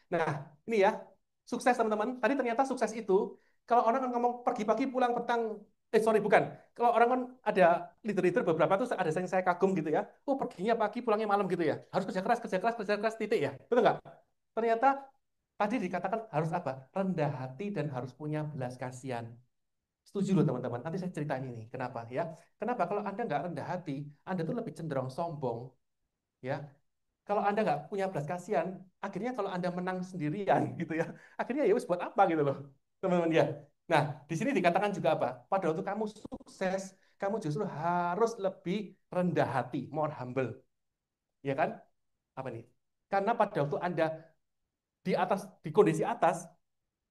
Nah ini ya sukses teman-teman. Tadi ternyata sukses itu kalau orang kan ngomong pergi pagi pulang petang, sorry bukan. Kalau orang kan ada leader-leader beberapa tuh ada yang saya kagum gitu ya. Oh perginya pagi pulangnya malam gitu ya. Harus kerja keras titik ya. Betul nggak? Ternyata tadi dikatakan harus apa? Rendah hati dan harus punya belas kasihan. Setuju loh teman-teman. Nanti saya ceritain ini. Kenapa ya? Kenapa kalau Anda nggak rendah hati, Anda tuh lebih cenderung sombong, ya. Kalau Anda nggak punya belas kasihan, akhirnya kalau Anda menang sendirian gitu ya, akhirnya ya wis buat apa gitu loh, teman-teman ya. Nah, di sini dikatakan juga apa? Pada waktu kamu sukses, kamu justru harus lebih rendah hati, more humble, ya kan? Apa nih? Karena pada waktu Anda di atas, di kondisi atas,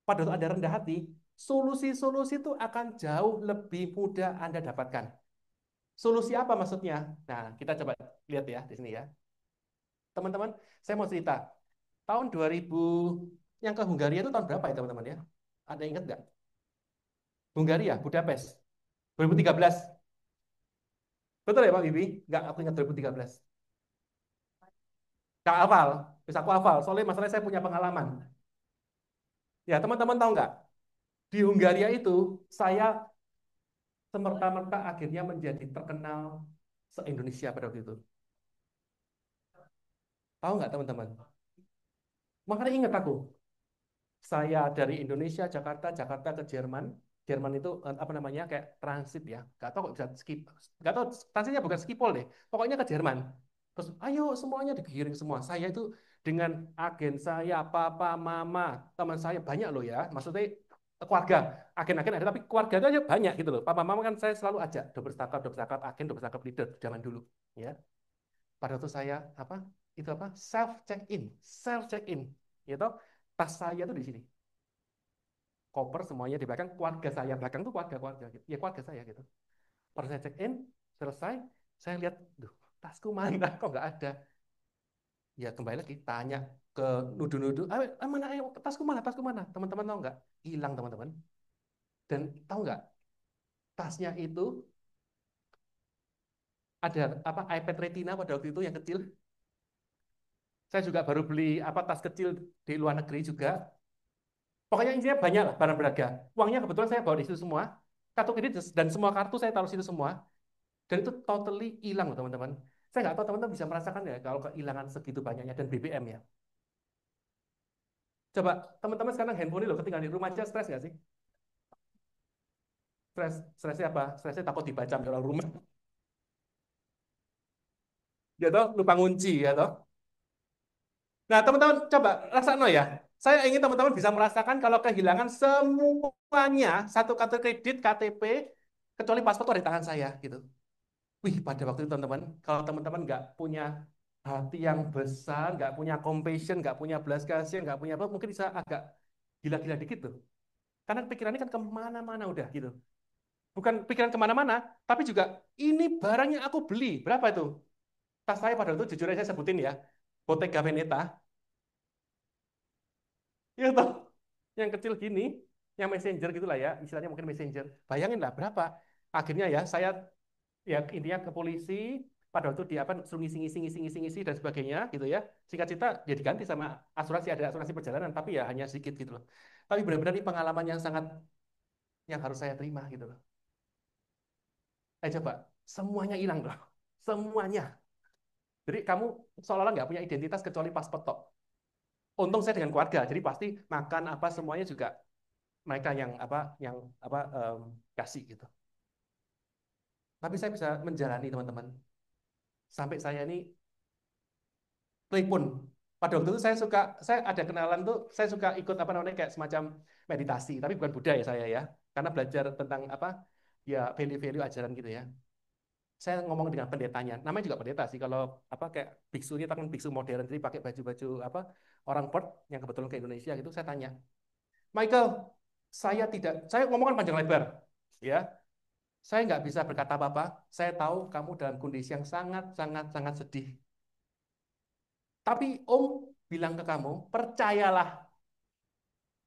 pada waktu Anda rendah hati, solusi-solusi itu akan jauh lebih mudah Anda dapatkan. Solusi apa maksudnya? Nah, kita coba lihat ya di sini ya. Teman-teman, saya mau cerita. Tahun 2000 yang ke Hungaria itu tahun berapa ya teman-teman ya? Ada yang ingat nggak? Hungaria, Budapest. 2013. Betul ya Pak Bibi? Nggak, aku ingat 2013. Nggak hafal. Bisa aku hafal. Soalnya masalahnya saya punya pengalaman. Ya teman-teman tahu nggak? Di Hungaria itu saya semerta-merta akhirnya menjadi terkenal se-Indonesia pada waktu itu. Tahu nggak teman-teman? Makanya ingat aku. Saya dari Indonesia, Jakarta, Jakarta ke Jerman. Jerman itu apa namanya kayak transit ya. Gak tahu kok bisa skip. Gak tahu transitnya bukan skipol deh. Pokoknya ke Jerman. Terus ayo semuanya digiring semua. Saya itu dengan agen saya, papa, mama, teman saya banyak loh ya. Maksudnya keluarga, agen-agen ada tapi keluarga itu aja banyak gitu loh. Papa, mama kan saya selalu ajak double stack up, agen, double stack up leader zaman dulu. Ya. Pada waktu saya apa? Itu apa? Self check in. Gitu. Tas saya tuh di sini, koper semuanya di belakang, keluarga saya belakang tuh keluarga gitu ya, keluarga saya gitu. Pada saya check in selesai, saya lihat duh, tasku mana kok nggak ada. Ya kembali lagi tanya ke nudu-nudu, mana tasku mana, teman-teman tahu nggak, hilang teman-teman. Dan tahu nggak, tasnya itu ada apa, iPad Retina pada waktu itu yang kecil. Saya juga baru beli apa tas kecil di luar negeri juga. Pokoknya intinya banyak lah barang berharga. Uangnya kebetulan saya bawa di situ semua. Kartu kredit dan semua kartu saya taruh di situ semua. Dan itu totally hilang loh teman-teman. Saya nggak tahu teman-teman bisa merasakan ya kalau kehilangan segitu banyaknya dan BBM ya. Coba teman-teman sekarang handphone ini loh ketinggalan di rumah aja, stres nggak sih? Stresnya apa? Stresnya takut dibaca oleh orang rumah. Ya toh, lupa ngunci ya toh. Nah, teman-teman coba rasakan ya. Saya ingin teman-teman bisa merasakan kalau kehilangan semuanya, satu kartu kredit, KTP, kecuali paspor itu ada di tangan saya gitu. Wih, pada waktu itu teman-teman, kalau teman-teman nggak punya hati yang besar, nggak punya compassion, nggak punya belas kasihan, nggak punya apa, mungkin bisa agak gila-gila dikit tuh. Karena pikirannya kan kemana-mana udah gitu. Bukan pikiran kemana-mana, tapi juga ini barang yang aku beli. Berapa itu? Tas saya pada waktu itu jujur aja saya sebutin ya. Bottega Veneta, ya toh, yang kecil gini, yang messenger gitulah ya, istilahnya mungkin messenger. Bayangin lah berapa. Akhirnya ya saya ya intinya ke polisi pada waktu dia apa suruh ngisi dan sebagainya gitu ya. Singkat cerita dia diganti sama asuransi, ada asuransi perjalanan tapi ya hanya sedikit gitu loh. Tapi benar-benar ini pengalaman yang sangat yang harus saya terima gitu loh. Coba semuanya hilang loh. Semuanya. Jadi kamu seolah-olah nggak punya identitas kecuali paspor tok. Untung saya dengan keluarga, jadi pasti makan apa semuanya juga mereka yang kasih gitu. Tapi saya bisa menjalani teman-teman. Sampai saya ini telepon. Pada waktu itu saya ada kenalan tuh, saya suka ikut apa namanya kayak semacam meditasi, tapi bukan budaya saya ya, karena belajar tentang apa ya value-value ajaran gitu ya. Saya ngomong dengan pendetanya, namanya juga pendeta sih, kalau apa kayak biksunya kan biksu modern, jadi pakai baju-baju apa orang Perth yang kebetulan ke Indonesia gitu, saya tanya, Michael, saya ngomong kan panjang lebar, ya, saya nggak bisa berkata apa-apa, saya tahu kamu dalam kondisi yang sangat sangat sangat sedih, tapi Om bilang ke kamu, percayalah,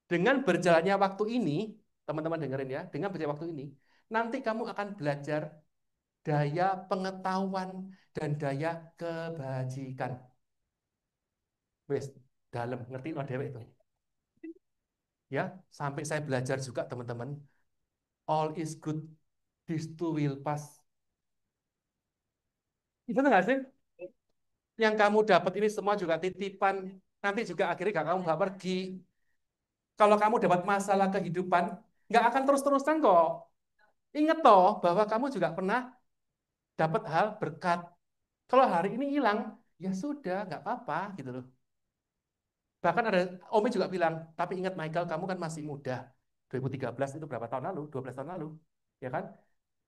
dengan berjalannya waktu ini, teman-teman dengerin ya, dengan berjalannya waktu ini, nanti kamu akan belajar daya pengetahuan dan daya kebajikan. Wes, dalam, ngerti no dewe itu. Ya, sampai saya belajar juga teman-teman, all is good, this too will pass. Itu nggak sih? Yang kamu dapat ini semua juga titipan, nanti juga akhirnya kamu nggak pergi. Kalau kamu dapat masalah kehidupan, nggak akan terus-terusan kok. Ingat toh bahwa kamu juga pernah dapat hal berkat. Kalau hari ini hilang, ya sudah, nggak apa-apa gitu loh. Bahkan ada Omi juga bilang, tapi ingat Michael, kamu kan masih muda. 2013 itu berapa tahun lalu? 12 tahun lalu. Ya kan?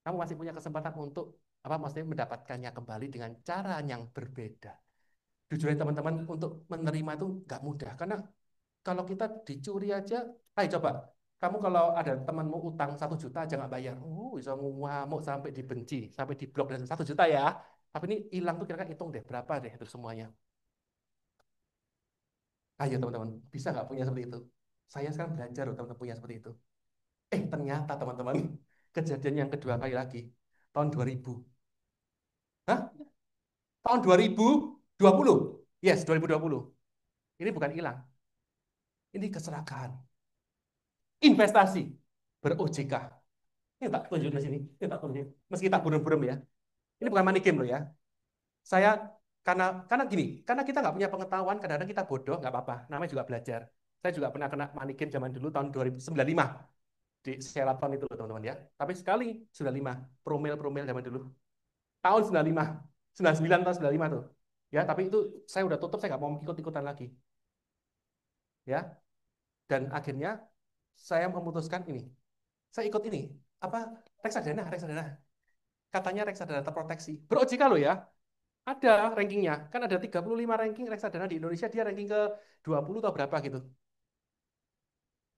Kamu masih punya kesempatan untuk apa maksudnya mendapatkannya kembali dengan cara yang berbeda. Jujur ya teman-teman, untuk menerima itu nggak mudah. Karena kalau kita dicuri aja, ayo coba. Kamu kalau ada temanmu utang 1 juta aja nggak bayar. Bisa ngamuk sampai dibenci, sampai diblok dan 1 juta ya. Tapi ini hilang tuh kira-kira hitung deh berapa deh itu semuanya. Ayo teman-teman, bisa nggak punya seperti itu? Saya sekarang belajar loh teman-teman punya seperti itu. Ternyata teman-teman, kejadian yang kedua kali lagi, tahun 2000. Hah? Tahun 2020. Yes, 2020. Ini bukan hilang, ini kecelakaan. Investasi ber-OJK. Ini tak tunjuk di sini, ini tak tunjuk. Meski tak burem-burem ya. Ini bukan money game loh ya. Saya karena gini, karena kita nggak punya pengetahuan, kadang-kadang kita bodoh, nggak apa-apa. Namanya juga belajar. Saya juga pernah kena money game zaman dulu tahun 2095 di Sheraton itu loh teman-teman ya. Tapi sekali 95 promil-promil zaman dulu. Tahun 95, 99 tahun 95 tuh. Ya, tapi itu saya udah tutup, saya nggak mau ikut-ikutan lagi. Ya, dan akhirnya saya memutuskan ini. Saya ikut ini, apa reksadana, reksadana. Katanya reksadana terproteksi. Ber-OJK loh ya. Ada rankingnya. Kan ada 35 ranking reksadana di Indonesia, dia ranking ke 20 atau berapa gitu.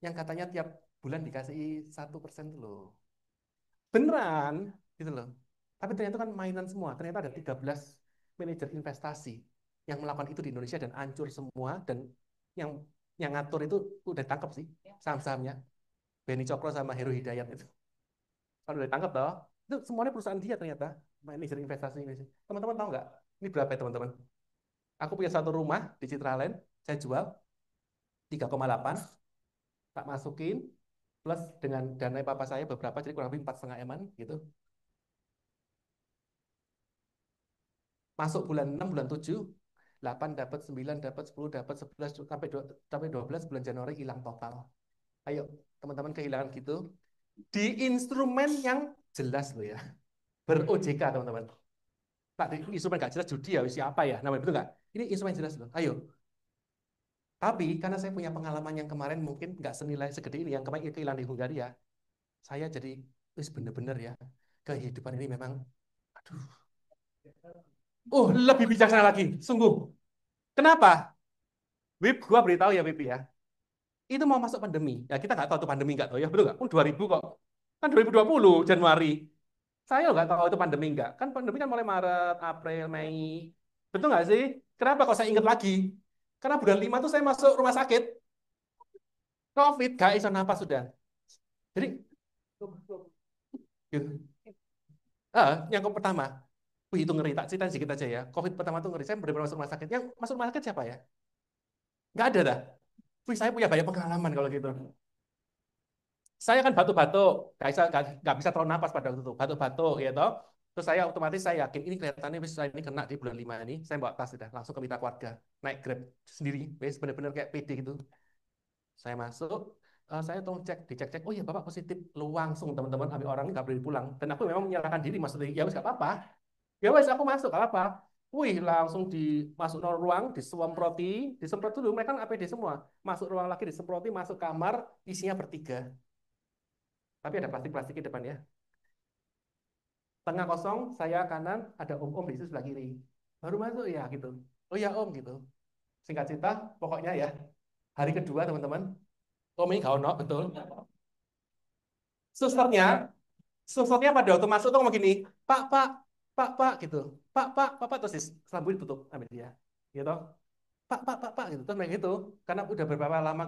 Yang katanya tiap bulan dikasih 1% loh. Beneran gitu loh. Tapi ternyata kan mainan semua. Ternyata ada 13 manajer investasi yang melakukan itu di Indonesia dan hancur semua dan yang ngatur itu udah tangkap sih saham-sahamnya. Beni Cokro sama Heru Hidayat itu. Kalau udah tangkap toh, itu semuanya perusahaan dia ternyata manajer investasi ini. Teman-teman tahu nggak? Ini berapa ya teman-teman? Aku punya satu rumah di Citraland, saya jual 3,8, tak masukin plus dengan dana papa saya beberapa jadi kurang lebih 4,5 eman gitu. Masuk bulan 6, bulan 7, 8 dapat, 9 dapat, 10 dapat, 11 sampai 12 bulan Januari hilang total. Ayo, teman-teman kehilangan gitu. Di instrumen yang jelas loh ya. Ber-OJK teman-teman. tak instrumen nggak jelas judi ya siapa ya namanya betul nggak? Ini instrumen jelas loh. Ayo. Tapi karena saya punya pengalaman yang kemarin mungkin nggak senilai segede ini yang kemarin kehilangan di Hungaria, saya jadi wis bener-bener ya kehidupan ini memang aduh. Lebih bijaksana lagi, sungguh. Kenapa? Wip, gua beritahu ya Wip ya. Itu mau masuk pandemi. Ya kita nggak tahu itu pandemi nggak tahu ya, betul nggak? 2000 kok. Kan 2020 Januari. Saya nggak tahu itu pandemi nggak. Kan pandemi kan mulai Maret, April, Mei. Betul nggak sih? Kenapa kok saya ingat lagi? Karena bulan 5 tuh saya masuk rumah sakit. COVID, gak iso napas sudah. Jadi, gitu. Yang pertama, wih itu ngeri. Tak cerita sedikit aja ya. COVID pertama tuh ngeri. Saya benar-benar masuk rumah sakit. Yang masuk rumah sakit siapa ya? Nggak ada dah. Wih, saya punya banyak pengalaman kalau gitu. Saya kan batuk-batuk, nggak bisa terlalu napas pada waktu itu, batuk-batuk, ya toh. Terus saya otomatis saya yakin ini kelihatannya wis saya ini kena di bulan 5 ini, saya bawa tas sudah langsung ke mitra keluarga, naik Grab sendiri, wis benar-benar kayak PD gitu. Saya masuk, saya tolong cek, dicek-cek, oh iya bapak positif, lu langsung teman-teman ambil orang nggak boleh pulang. Dan aku memang menyerahkan diri, maksudnya ya wis nggak apa-apa, ya wis aku masuk nggak apa-apa. Wih langsung dimasuk ruang, disemproti, disemprot dulu, mereka kan APD semua, masuk ruang lagi disemproti, masuk kamar, isinya bertiga. Tapi ada plastik-plastik di depan ya. Tengah kosong, saya kanan, ada om-om di situ sebelah kiri. Baru masuk ya gitu. Oh ya om gitu. Singkat cerita, pokoknya ya, hari kedua teman-teman, om ini gak ono, betul. Susternya, susternya pada waktu masuk tuh ngomong gini, Pak, gitu. Pak, terus selambut tutup sama dia. Gitu. Pak, gitu. Terus mereka gitu, karena udah beberapa lama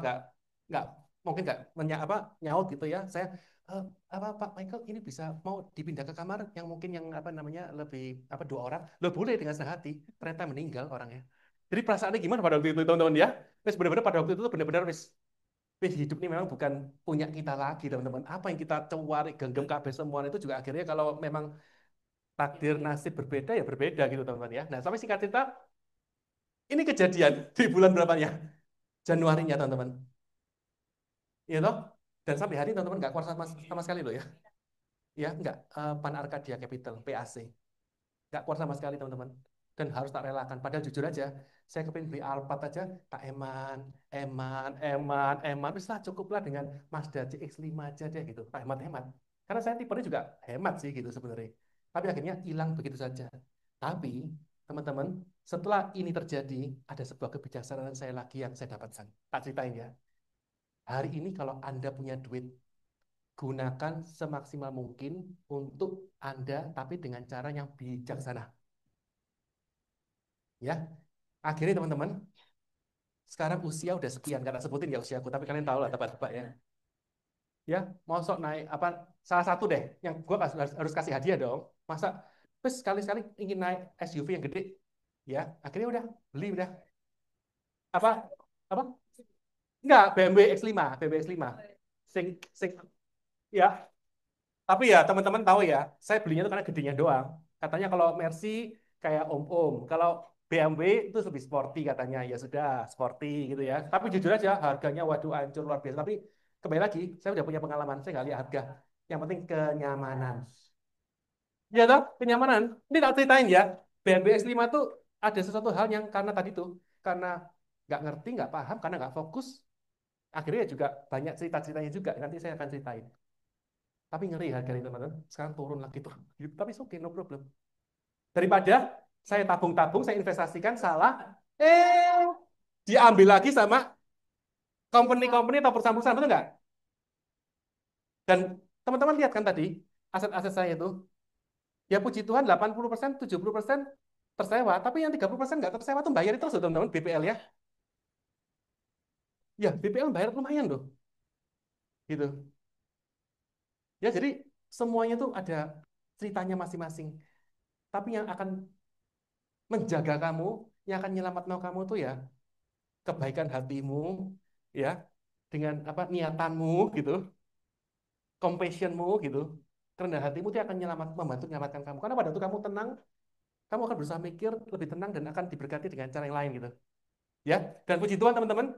nggak mungkin nggak nyaut gitu ya. Saya "Eh, apa Pak Michael ini bisa mau dipindah ke kamar yang mungkin yang apa namanya lebih apa 2 orang, lo boleh dengan senang hati. Ternyata meninggal orangnya. Jadi perasaannya gimana pada waktu itu teman-teman ya? Wes benar-benar pada waktu itu tuh benar-benar wes hidup ini memang bukan punya kita lagi teman-teman. Apa yang kita cewari genggam KB semua itu juga akhirnya kalau memang takdir nasib berbeda ya berbeda gitu teman-teman ya. Nah sampai singkat cerita ini kejadian di bulan berapa ya? Januarinya teman-teman. Iya toh? Dan sampai hari ini teman-teman nggak keluar sama sekali loh ya. Ya, nggak Pan Arcadia Capital, PAC. Nggak keluar sama sekali teman-teman. Dan harus tak relakan. Padahal jujur aja, saya kepingin beli Alphard aja, tak eman. Bisa cukuplah dengan Mazda CX-5 aja deh gitu. Tak hemat-hemat. Karena saya tipenya juga hemat sih gitu sebenarnya. Tapi akhirnya hilang begitu saja. Tapi teman-teman, setelah ini terjadi, ada sebuah kebijaksanaan saya lagi yang saya dapatkan. Tak ceritain ya. Hari ini kalau Anda punya duit, gunakan semaksimal mungkin untuk Anda, tapi dengan cara yang bijaksana. Ya, akhirnya teman-teman, sekarang usia udah sekian, nggak tak sebutin ya usiaku, tapi kalian tahu lah tebak-tebak ya. Ya, mau sok naik apa? Salah satu deh, yang gue harus kasih hadiah dong. Masa, terus sekali-sekali ingin naik SUV yang gede, ya, akhirnya udah beli udah. Apa? Apa? Enggak, BMW X5, BMW X5. Sing, sing, ya, tapi ya teman-teman tahu ya, saya belinya itu karena gedenya doang. Katanya kalau Mercy kayak om-om, kalau BMW itu lebih sporty katanya. Ya sudah, sporty gitu ya. Tapi jujur aja harganya waduh hancur luar biasa. Tapi kembali lagi, saya udah punya pengalaman, saya nggak lihat harga. Yang penting kenyamanan. Ya toh, kenyamanan. Ini tak ceritain ya. BMW X5 tuh ada sesuatu hal yang karena tadi tuh, karena nggak ngerti, nggak paham, karena nggak fokus, akhirnya juga banyak cerita-ceritanya juga. Nanti saya akan ceritain. Tapi ngeri harganya teman-teman. Sekarang turun lagi tuh. Tapi oke, okay, no problem. Daripada saya tabung-tabung, saya investasikan salah, diambil lagi sama company-company atau perusahaan-perusahaan, betul nggak? Dan teman-teman lihat kan tadi, aset-aset saya itu, ya puji Tuhan 80%, 70% tersewa, tapi yang 30% nggak tersewa tuh bayar itu teman-teman, BPL ya. Ya, BPL bayar lumayan loh. Gitu. Ya, jadi semuanya tuh ada ceritanya masing-masing. Tapi yang akan menjaga kamu, yang akan nyelamatkan kamu tuh ya kebaikan hatimu, ya dengan apa niatanmu gitu, compassionmu gitu, kerendah hatimu itu akan membantu menyelamatkan kamu. Karena pada waktu kamu tenang, kamu akan berusaha mikir lebih tenang dan akan diberkati dengan cara yang lain gitu. Ya, dan puji Tuhan teman-teman,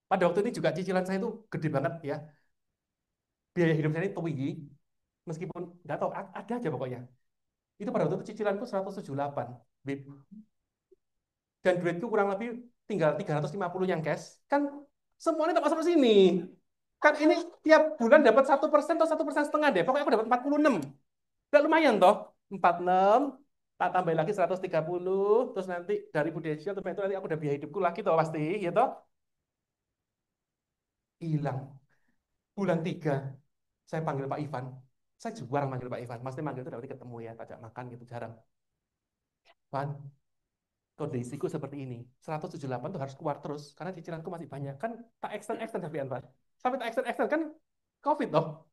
pada waktu ini juga cicilan saya itu gede banget ya. Biaya hidup saya ini tinggi, meskipun nggak tahu ada aja pokoknya. Itu pada waktu itu cicilanku 178, Bib. Dan duitku kurang lebih tinggal 350 yang cash. Kan semuanya tak masuk ke sini. Kan ini tiap bulan dapat 1% atau 1,5% deh. Pokoknya aku dapat 46. Udah lumayan toh. 46, tak tambahin lagi 130, terus nanti dari Prudential, terus itu nanti aku udah biaya hidupku lagi toh pasti, ya toh. Hilang. Bulan 3, saya panggil Pak Ivan. Saya jarang manggil Pak Ivan. Maksudnya manggil itu berarti ketemu ya, tajak makan gitu, jarang. Van, kondisiku seperti ini. 178 tuh harus keluar terus, karena cicilanku masih banyak. Kan tak extend tapi Van. Sampai tak extend kan COVID toh.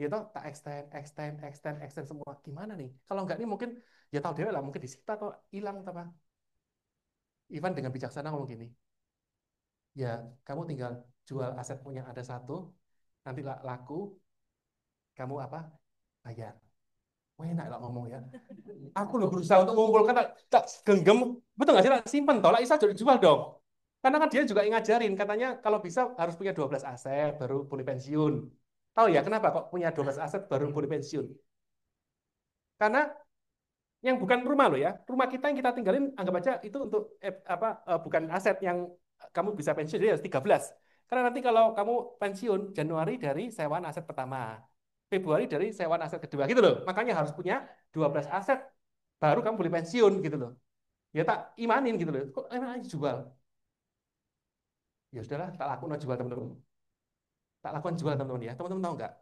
Ya toh, tak extend semua. Gimana nih? Kalau nggak nih mungkin, ya tahu dewe lah, mungkin disita atau hilang apa. Ivan dengan bijaksana ngomong gini, ya kamu tinggal jual asetmu yang ada satu, nanti laku, kamu apa? Bayar. Wah, enak lah ngomong ya. Aku loh berusaha untuk mengumpulkan, tak genggam. Betul nggak sih? Tak simpen, tolak Isa jual dong. Karena kan dia juga ngajarin, katanya kalau bisa harus punya 12 aset, baru boleh pensiun. Tahu ya kenapa kok punya 12 aset baru boleh pensiun? Karena yang bukan rumah lo ya, rumah kita yang kita tinggalin, anggap aja itu untuk bukan aset yang kamu bisa pensiun, jadi harus 13. Karena nanti kalau kamu pensiun, Januari dari sewaan aset pertama, Februari dari sewaan aset kedua, gitu loh. Makanya harus punya 12 aset, baru kamu boleh pensiun, gitu loh. Ya tak imanin gitu loh. Kok emang aja jual? Ya sudahlah, tak lakukan jual teman-teman. Tak lakukan jual teman-teman ya. Teman-teman tahu nggak?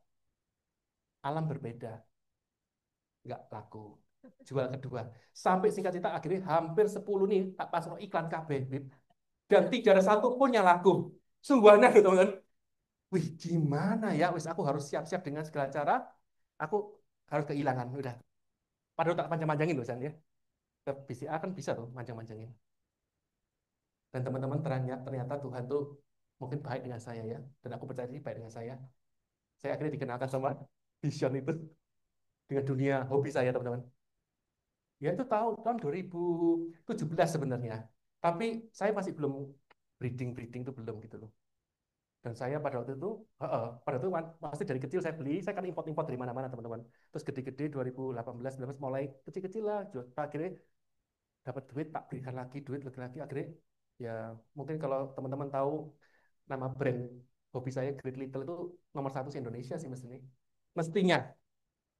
Alam berbeda, nggak laku. Jual kedua. Sampai singkat cerita akhirnya hampir 10 nih tak pasang iklan KB, Bib. Dan tidak ada satu pun yang laku. Sungguh aneh gitu, teman-teman. Wih, gimana ya? Wis aku harus siap-siap dengan segala cara. Aku harus kehilangan, udah. Padahal tak panjang-panjangin loh, San ya. Ke BCA kan bisa tuh panjang-panjangin. Dan teman-teman ternyata Tuhan tuh mungkin baik dengan saya ya. Dan aku percaya dia baik dengan saya. Saya akhirnya dikenalkan sama Vision itu dengan dunia hobi saya, teman-teman. Ya itu tahun 2017 sebenarnya. Tapi saya masih belum breeding itu belum gitu loh. Dan saya pada waktu itu, pada waktu itu pasti dari kecil saya beli, saya kan import-import dari mana-mana teman-teman. Terus gede-gede 2018, 19 mulai kecil-kecil lah. Akhirnya dapat duit, tak berikan lagi duit lagi-lagi. Akhirnya ya mungkin kalau teman-teman tahu nama brand hobi saya Great Little itu nomor satu di Indonesia sih mestinya. Mestinya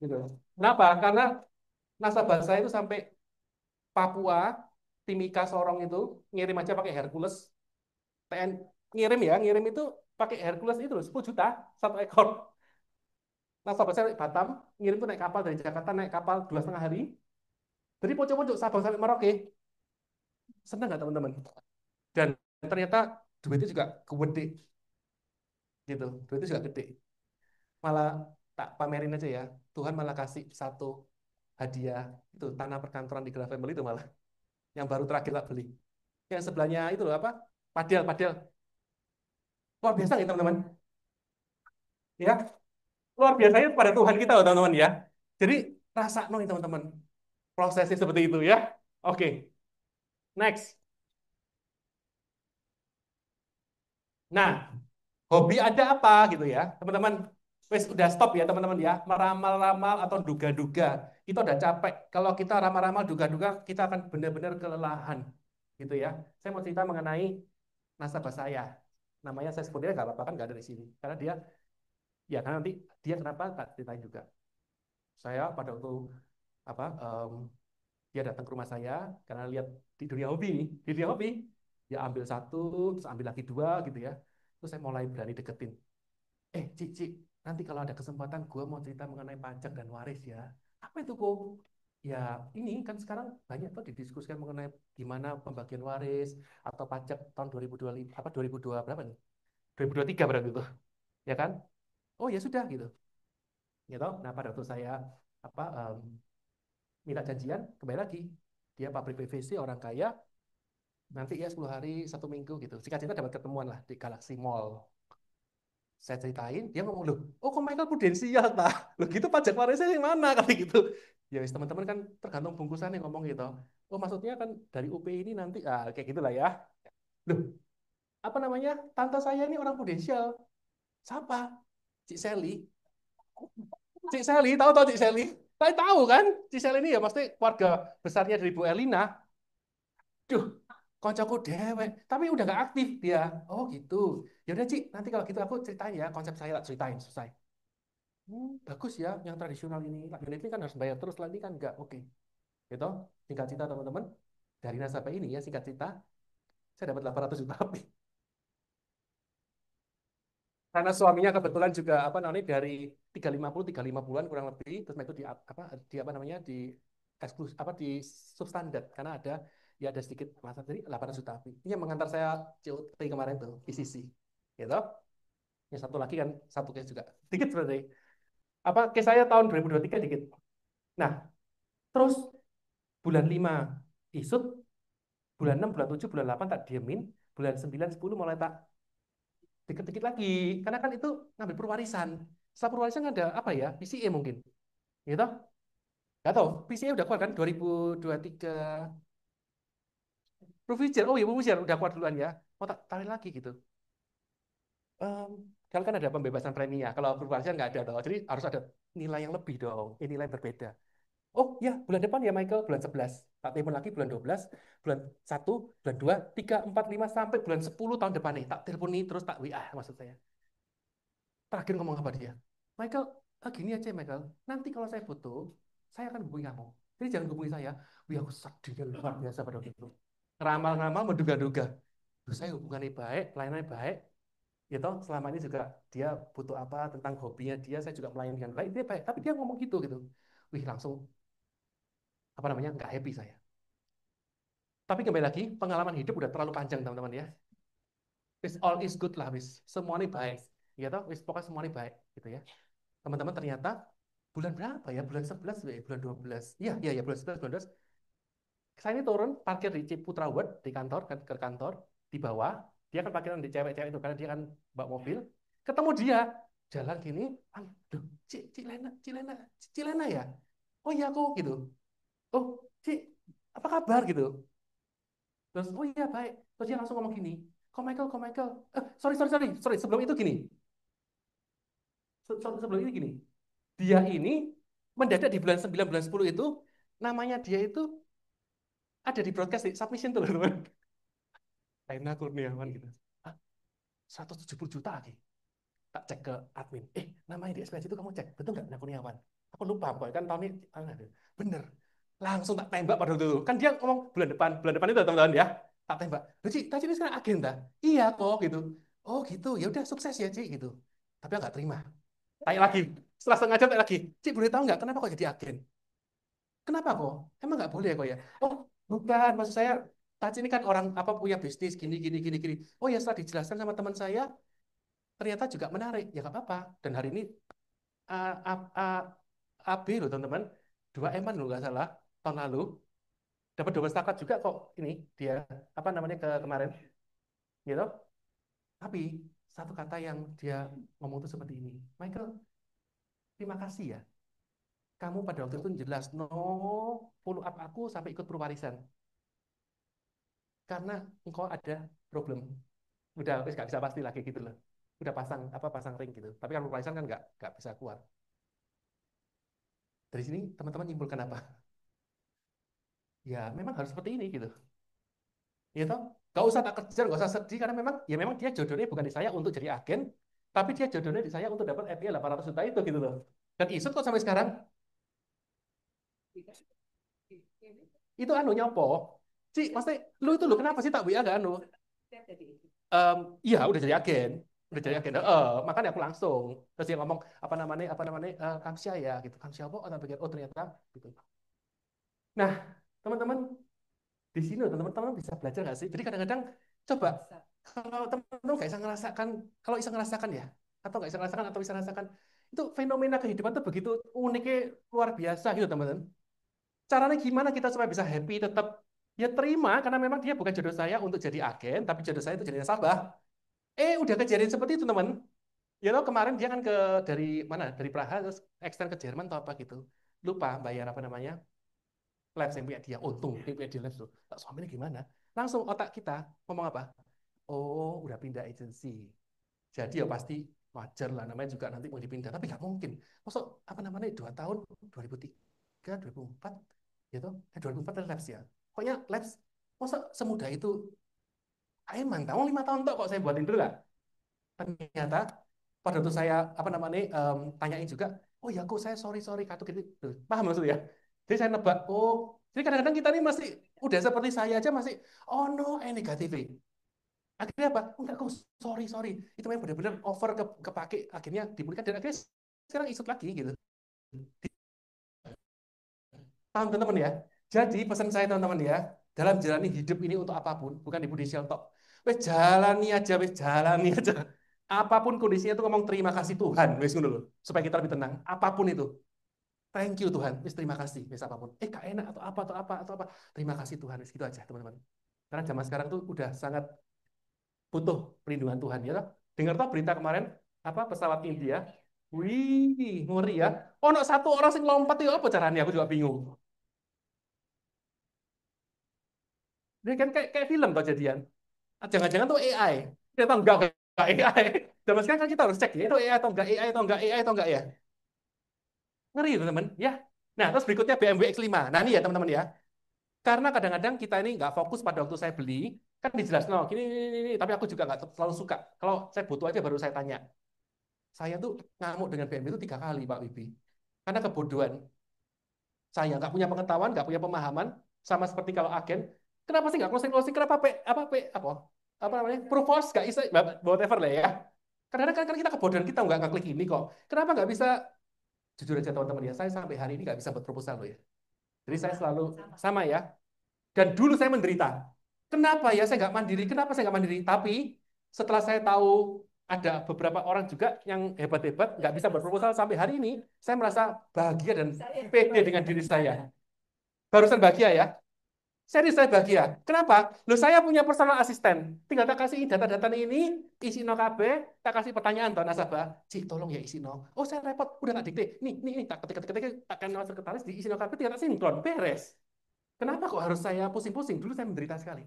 gitu. Kenapa? Karena nasabah saya itu sampai Papua, Timika Sorong itu ngirim aja pakai Hercules. TN ngirim ya, ngirim itu pakai Hercules itu loh, 10 juta satu ekor. Nasabah saya Batam ngirim tuh naik kapal dari Jakarta, naik kapal 2,5 hari. Dari pojok-pojok Sabang sampai Merauke. Senang nggak teman-teman? Dan ternyata duitnya juga gede gitu. Duitnya juga gede. Malah tak pamerin aja ya. Tuhan malah kasih satu hadiah itu tanah perkantoran di Grand Family itu malah yang baru terakhir tak beli. Yang sebelahnya itu loh apa? Padel, padel. Luar biasa nih teman-teman. Ya, luar biasanya pada Tuhan kita loh teman-teman ya. Jadi rasa nih teman-teman. Prosesnya seperti itu ya. Oke, next. Nah, hobi ada apa gitu ya, teman-teman. Wes udah stop ya teman-teman ya. Meramal-ramal atau duga-duga. Kita udah capek. Kalau kita ramal-ramal duga-duga, kita akan benar-benar kelelahan gitu ya. Saya mau cerita mengenai nasabah saya. Namanya saya sebutnya nggak apa-apa kan nggak ada di sini. Karena dia, ya kan nanti dia kenapa tak ceritain juga. Saya pada waktu apa dia datang ke rumah saya karena lihat di dunia hobi nih, di dunia hobi dia ambil satu, terus ambil lagi dua gitu ya. Terus saya mulai berani deketin. Cici, nanti kalau ada kesempatan gue mau cerita mengenai pajak dan waris ya. Apa itu kok? Ya ini kan sekarang banyak tuh didiskusikan mengenai gimana pembagian waris atau pajak tahun 2025 apa 2002 berapa nih? 2023 berarti itu, ya kan? Oh ya sudah gitu. Gitu. Nah pada waktu saya apa minta janjian kembali lagi dia pabrik PVC orang kaya nanti ya 10 hari 1 minggu gitu singkat cerita dapat ketemuan lah di Galaxy Mall. Saya ceritain dia ngomong loh, oh kok Michael Prudensial tah lo gitu pajak warisnya yang mana kali gitu. Ya wis teman-teman kan tergantung bungkusan yang ngomong gitu. Oh maksudnya kan dari UP ini nanti kayak gitulah ya. Loh apa namanya tante saya ini orang Prudensial. Siapa? Cik Sally. Cik Sally tahu tahu Cik Sally. Saya tahu kan, Cisel ini ya pasti keluarga besarnya dari Bu Erlina. Duh, koncoku dewek, tapi udah nggak aktif dia. Oh gitu. Ya udah Ci, nanti kalau gitu aku ceritain ya konsep saya tak ceritain selesai. Bagus ya, yang tradisional ini. Unit ini kan harus bayar terus, lah ini kan nggak oke. Gitu. Singkat cerita teman-teman, dari nasabah ini ya singkat cerita, saya dapat 800 juta lebih. Karena suaminya kebetulan juga apa namanya dari 350-an kurang lebih, terus itu di apa namanya di eksklusif apa di substandard karena ada ya ada sedikit masa jadi 800 juta lebih. Ini yang mengantar saya COT kemarin tuh ICC. Gitu. Yang satu lagi kan satu case juga. Dikit sebenarnya. Apa case saya tahun 2023 dikit. Nah, terus bulan 5 isut, bulan 6 bulan 7 bulan 8 tak diemin, bulan 9 10 mulai tak dikit-dikit lagi. Karena kan itu ngambil perwarisan. Setelah perwarisan kan ada apa ya? PCE mungkin. Gitu. Gak tahu. PCE udah keluar kan 2023. Provider. Oh iya, Provider udah keluar duluan ya. Mau tak tarik lagi gitu. Em, kalau kan ada pembebasan premi ya. Kalau perwarisan nggak ada dong. Jadi harus ada nilai yang lebih dong. Ini nilai yang berbeda. Oh ya, bulan depan ya Michael, bulan 11. Tak telepon lagi bulan 12, bulan 1, bulan 2, 3, 4, 5, sampai bulan 10 tahun depan nih. Tak telepon nih, terus tak WA maksud saya. Terakhir ngomong apa dia? Michael, gini aja Michael, nanti kalau saya butuh, saya akan hubungi kamu. Jadi jangan hubungi saya. Wih, aku sedih luar biasa pada waktu itu. Ramal-ramal menduga-duga. Duh, saya hubungannya baik, pelayanannya baik. Gitu, selama ini juga dia butuh apa tentang hobinya dia, saya juga melayani dengan baik, dia baik. Tapi dia ngomong gitu gitu. Wih, langsung apa namanya nggak happy saya. Tapi kembali lagi, pengalaman hidup udah terlalu panjang teman-teman ya. Wis all is good lah, wis semuanya baik. Gitu, wis pokoknya semuanya baik gitu ya. Teman-teman ternyata bulan berapa ya? Bulan 11 ya, bulan 12. Iya, iya, ya, bulan 11, bulan 12. Saya ini turun, parkir di Ciputra World, di kantor, ke kantor, di bawah. Dia kan parkiran di cewek-cewek itu, karena dia kan bawa mobil. Ketemu dia, jalan gini, aduh, Cilena ya? Oh iya aku, gitu. Oh, Cik, apa kabar gitu? Terus, oh iya baik. Terus dia langsung ngomong gini, kok Michael, sorry, sebelum itu gini. Sebelum ini gini, dia ini mendadak di bulan 9 bulan 10 itu namanya dia itu ada di broadcast di submission tuh teman-teman. Lena Kurniawan gitu. Ah, 170 juta lagi. Tak cek ke admin. Namanya di SPSI itu kamu cek. Betul nggak Lena Kurniawan? Aku lupa pokoknya kan tahun ini. Bener. Langsung tak tembak pada waktu itu. Kan dia ngomong bulan depan itu teman-teman ya. Tak tembak. Loh Ci, tadi ini sekarang agenda. Iya kok gitu. Oh gitu. Ya udah sukses ya Ci gitu. Tapi nggak terima. Tanya lagi. Setelah setengah jam tanya lagi. Ci boleh tahu nggak kenapa kok jadi agen? Kenapa kok? Emang nggak boleh kok ya? Oh, bukan. Maksud saya, Taci ini kan orang apa punya bisnis gini gini gini gini. Oh ya setelah dijelaskan sama teman saya, ternyata juga menarik. Ya nggak apa-apa. Dan hari ini A, A, A, AB loh teman-teman, 2 M loh nggak salah tahun lalu dapat 12 takat juga kok ini dia apa namanya kemarin gitu. Tapi satu kata yang dia ngomong tuh seperti ini, Michael, terima kasih ya. Kamu pada waktu itu jelas no follow up aku sampai ikut perwarisan karena engkau ada problem. Udah wis gak bisa pasti lagi gitu loh. Udah pasang ring gitu. Tapi kalau perwarisan kan nggak bisa keluar. Dari sini teman-teman nyimpulkan apa? Ya memang harus seperti ini gitu. Ya toh, gak usah tak kejar, gak usah sedih karena memang dia jodohnya bukan di saya untuk jadi agen, tapi dia jodohnya di saya untuk dapat FPL 800 juta itu gitu loh. Dan Isut kok sampai sekarang itu anu nyopo. Ci, maksudnya lu itu lu kenapa sih tak WA gak anu? Iya udah jadi agen, udah jadi agen. Makanya aku langsung terus dia ngomong apa namanya Kamsia ya gitu. Kamsia apa? Oh, tak pikir, oh ternyata gitu. Nah, teman-teman di sini teman-teman bisa belajar nggak sih? Jadi kadang-kadang coba kalau teman-teman nggak bisa ngerasakan, kalau bisa ngerasakan ya, atau nggak bisa ngerasakan atau bisa ngerasakan itu fenomena kehidupan tuh begitu uniknya luar biasa gitu teman-teman. Caranya gimana kita supaya bisa happy tetap ya terima karena memang dia bukan jodoh saya untuk jadi agen, tapi jodoh saya untuk jadi nasabah. Udah kejadian seperti itu teman. Ya lo kemarin dia kan dari mana? Dari Praha terus extend ke Jerman atau apa gitu. Lupa bayar apa namanya? Labs yang punya dia. Untung dia punya di Labs tuh. Tak suaminya gimana? Langsung otak kita ngomong apa? Oh, udah pindah agensi. Jadi ya pasti wajar lah. Namanya juga nanti mau dipindah. Tapi nggak mungkin. Masuk apa namanya 2 tahun 2003. 2004, gitu. 2004 ada labs ya. Pokoknya labs, masa semudah itu? Aiman, tahun 5 tahun kok saya buatin dulu lah. Ternyata pada waktu saya apa namanya tanyain juga, oh ya kok saya sorry kartu kredit, tuh, paham maksudnya? Jadi saya nebak, oh, jadi kadang-kadang kita ini masih udah seperti saya aja masih, oh no, negatif. Akhirnya apa? Enggak kok, sorry, itu memang benar-benar over kepake, akhirnya dipulihkan dan akhirnya sekarang isut lagi gitu. Paham teman-teman ya? Jadi pesan saya teman-teman ya, dalam jalani hidup ini untuk apapun, bukan ibu Desial tok. Wes jalani aja. Apapun kondisinya itu ngomong terima kasih Tuhan, wes ngono loh, supaya kita lebih tenang. Apapun itu, thank you Tuhan, wes terima kasih, wes apapun. Gak enak atau apa, terima kasih Tuhan, wes gitu aja teman-teman. Karena zaman sekarang tuh udah sangat butuh perlindungan Tuhan ya. Dengar tuh berita kemarin apa pesawat India, wih ngeri ya. Oh, no, satu orang sing lompat itu apa caranya? Aku juga bingung. Dia kan kayak film tuh jadian. Jangan-jangan tuh AI. Dia tahu enggak AI. Zaman sekarang kan kita harus cek ya, itu AI atau enggak, AI atau enggak, AI atau enggak ya. Ngeri teman-teman, ya. Nah, terus berikutnya BMW X5. Nah, ini ya teman-teman ya. Karena kadang-kadang kita ini nggak fokus pada waktu saya beli, kan dijelasin, no, gini, tapi aku juga nggak terlalu suka. Kalau saya butuh aja baru saya tanya. Saya tuh ngamuk dengan BMW itu 3 kali, Pak Wibi. Karena kebodohan. Saya nggak punya pengetahuan, nggak punya pemahaman, sama seperti kalau agen, kenapa sih nggak closing kenapa apa namanya propose nggak bisa whatever lah ya. Kadang-kadang kan kita kebodohan kita nggak klik ini kok. Kenapa nggak bisa? Jujur aja teman-teman ya, saya sampai hari ini nggak bisa buat proposal loh ya. Jadi saya selalu sama ya. Dan dulu saya menderita. Kenapa ya saya nggak mandiri? Kenapa saya nggak mandiri? Tapi setelah saya tahu ada beberapa orang juga yang hebat-hebat nggak bisa berproposal sampai hari ini, saya merasa bahagia dan pede dengan diri saya. Barusan bahagia ya. Serius saya bahagia. Kenapa? Loh saya punya personal asisten. Tinggal tak kasih data-data ini, isi no KB, tak kasih pertanyaan tuh nasabah. Cik, tolong ya isi no. Oh saya repot, udah tak dikte. Nih, tak ketik, tak kenal sekretaris di isi no KB, tinggal tak sinkron, beres. Kenapa kok harus saya pusing-pusing? Dulu saya menderita sekali.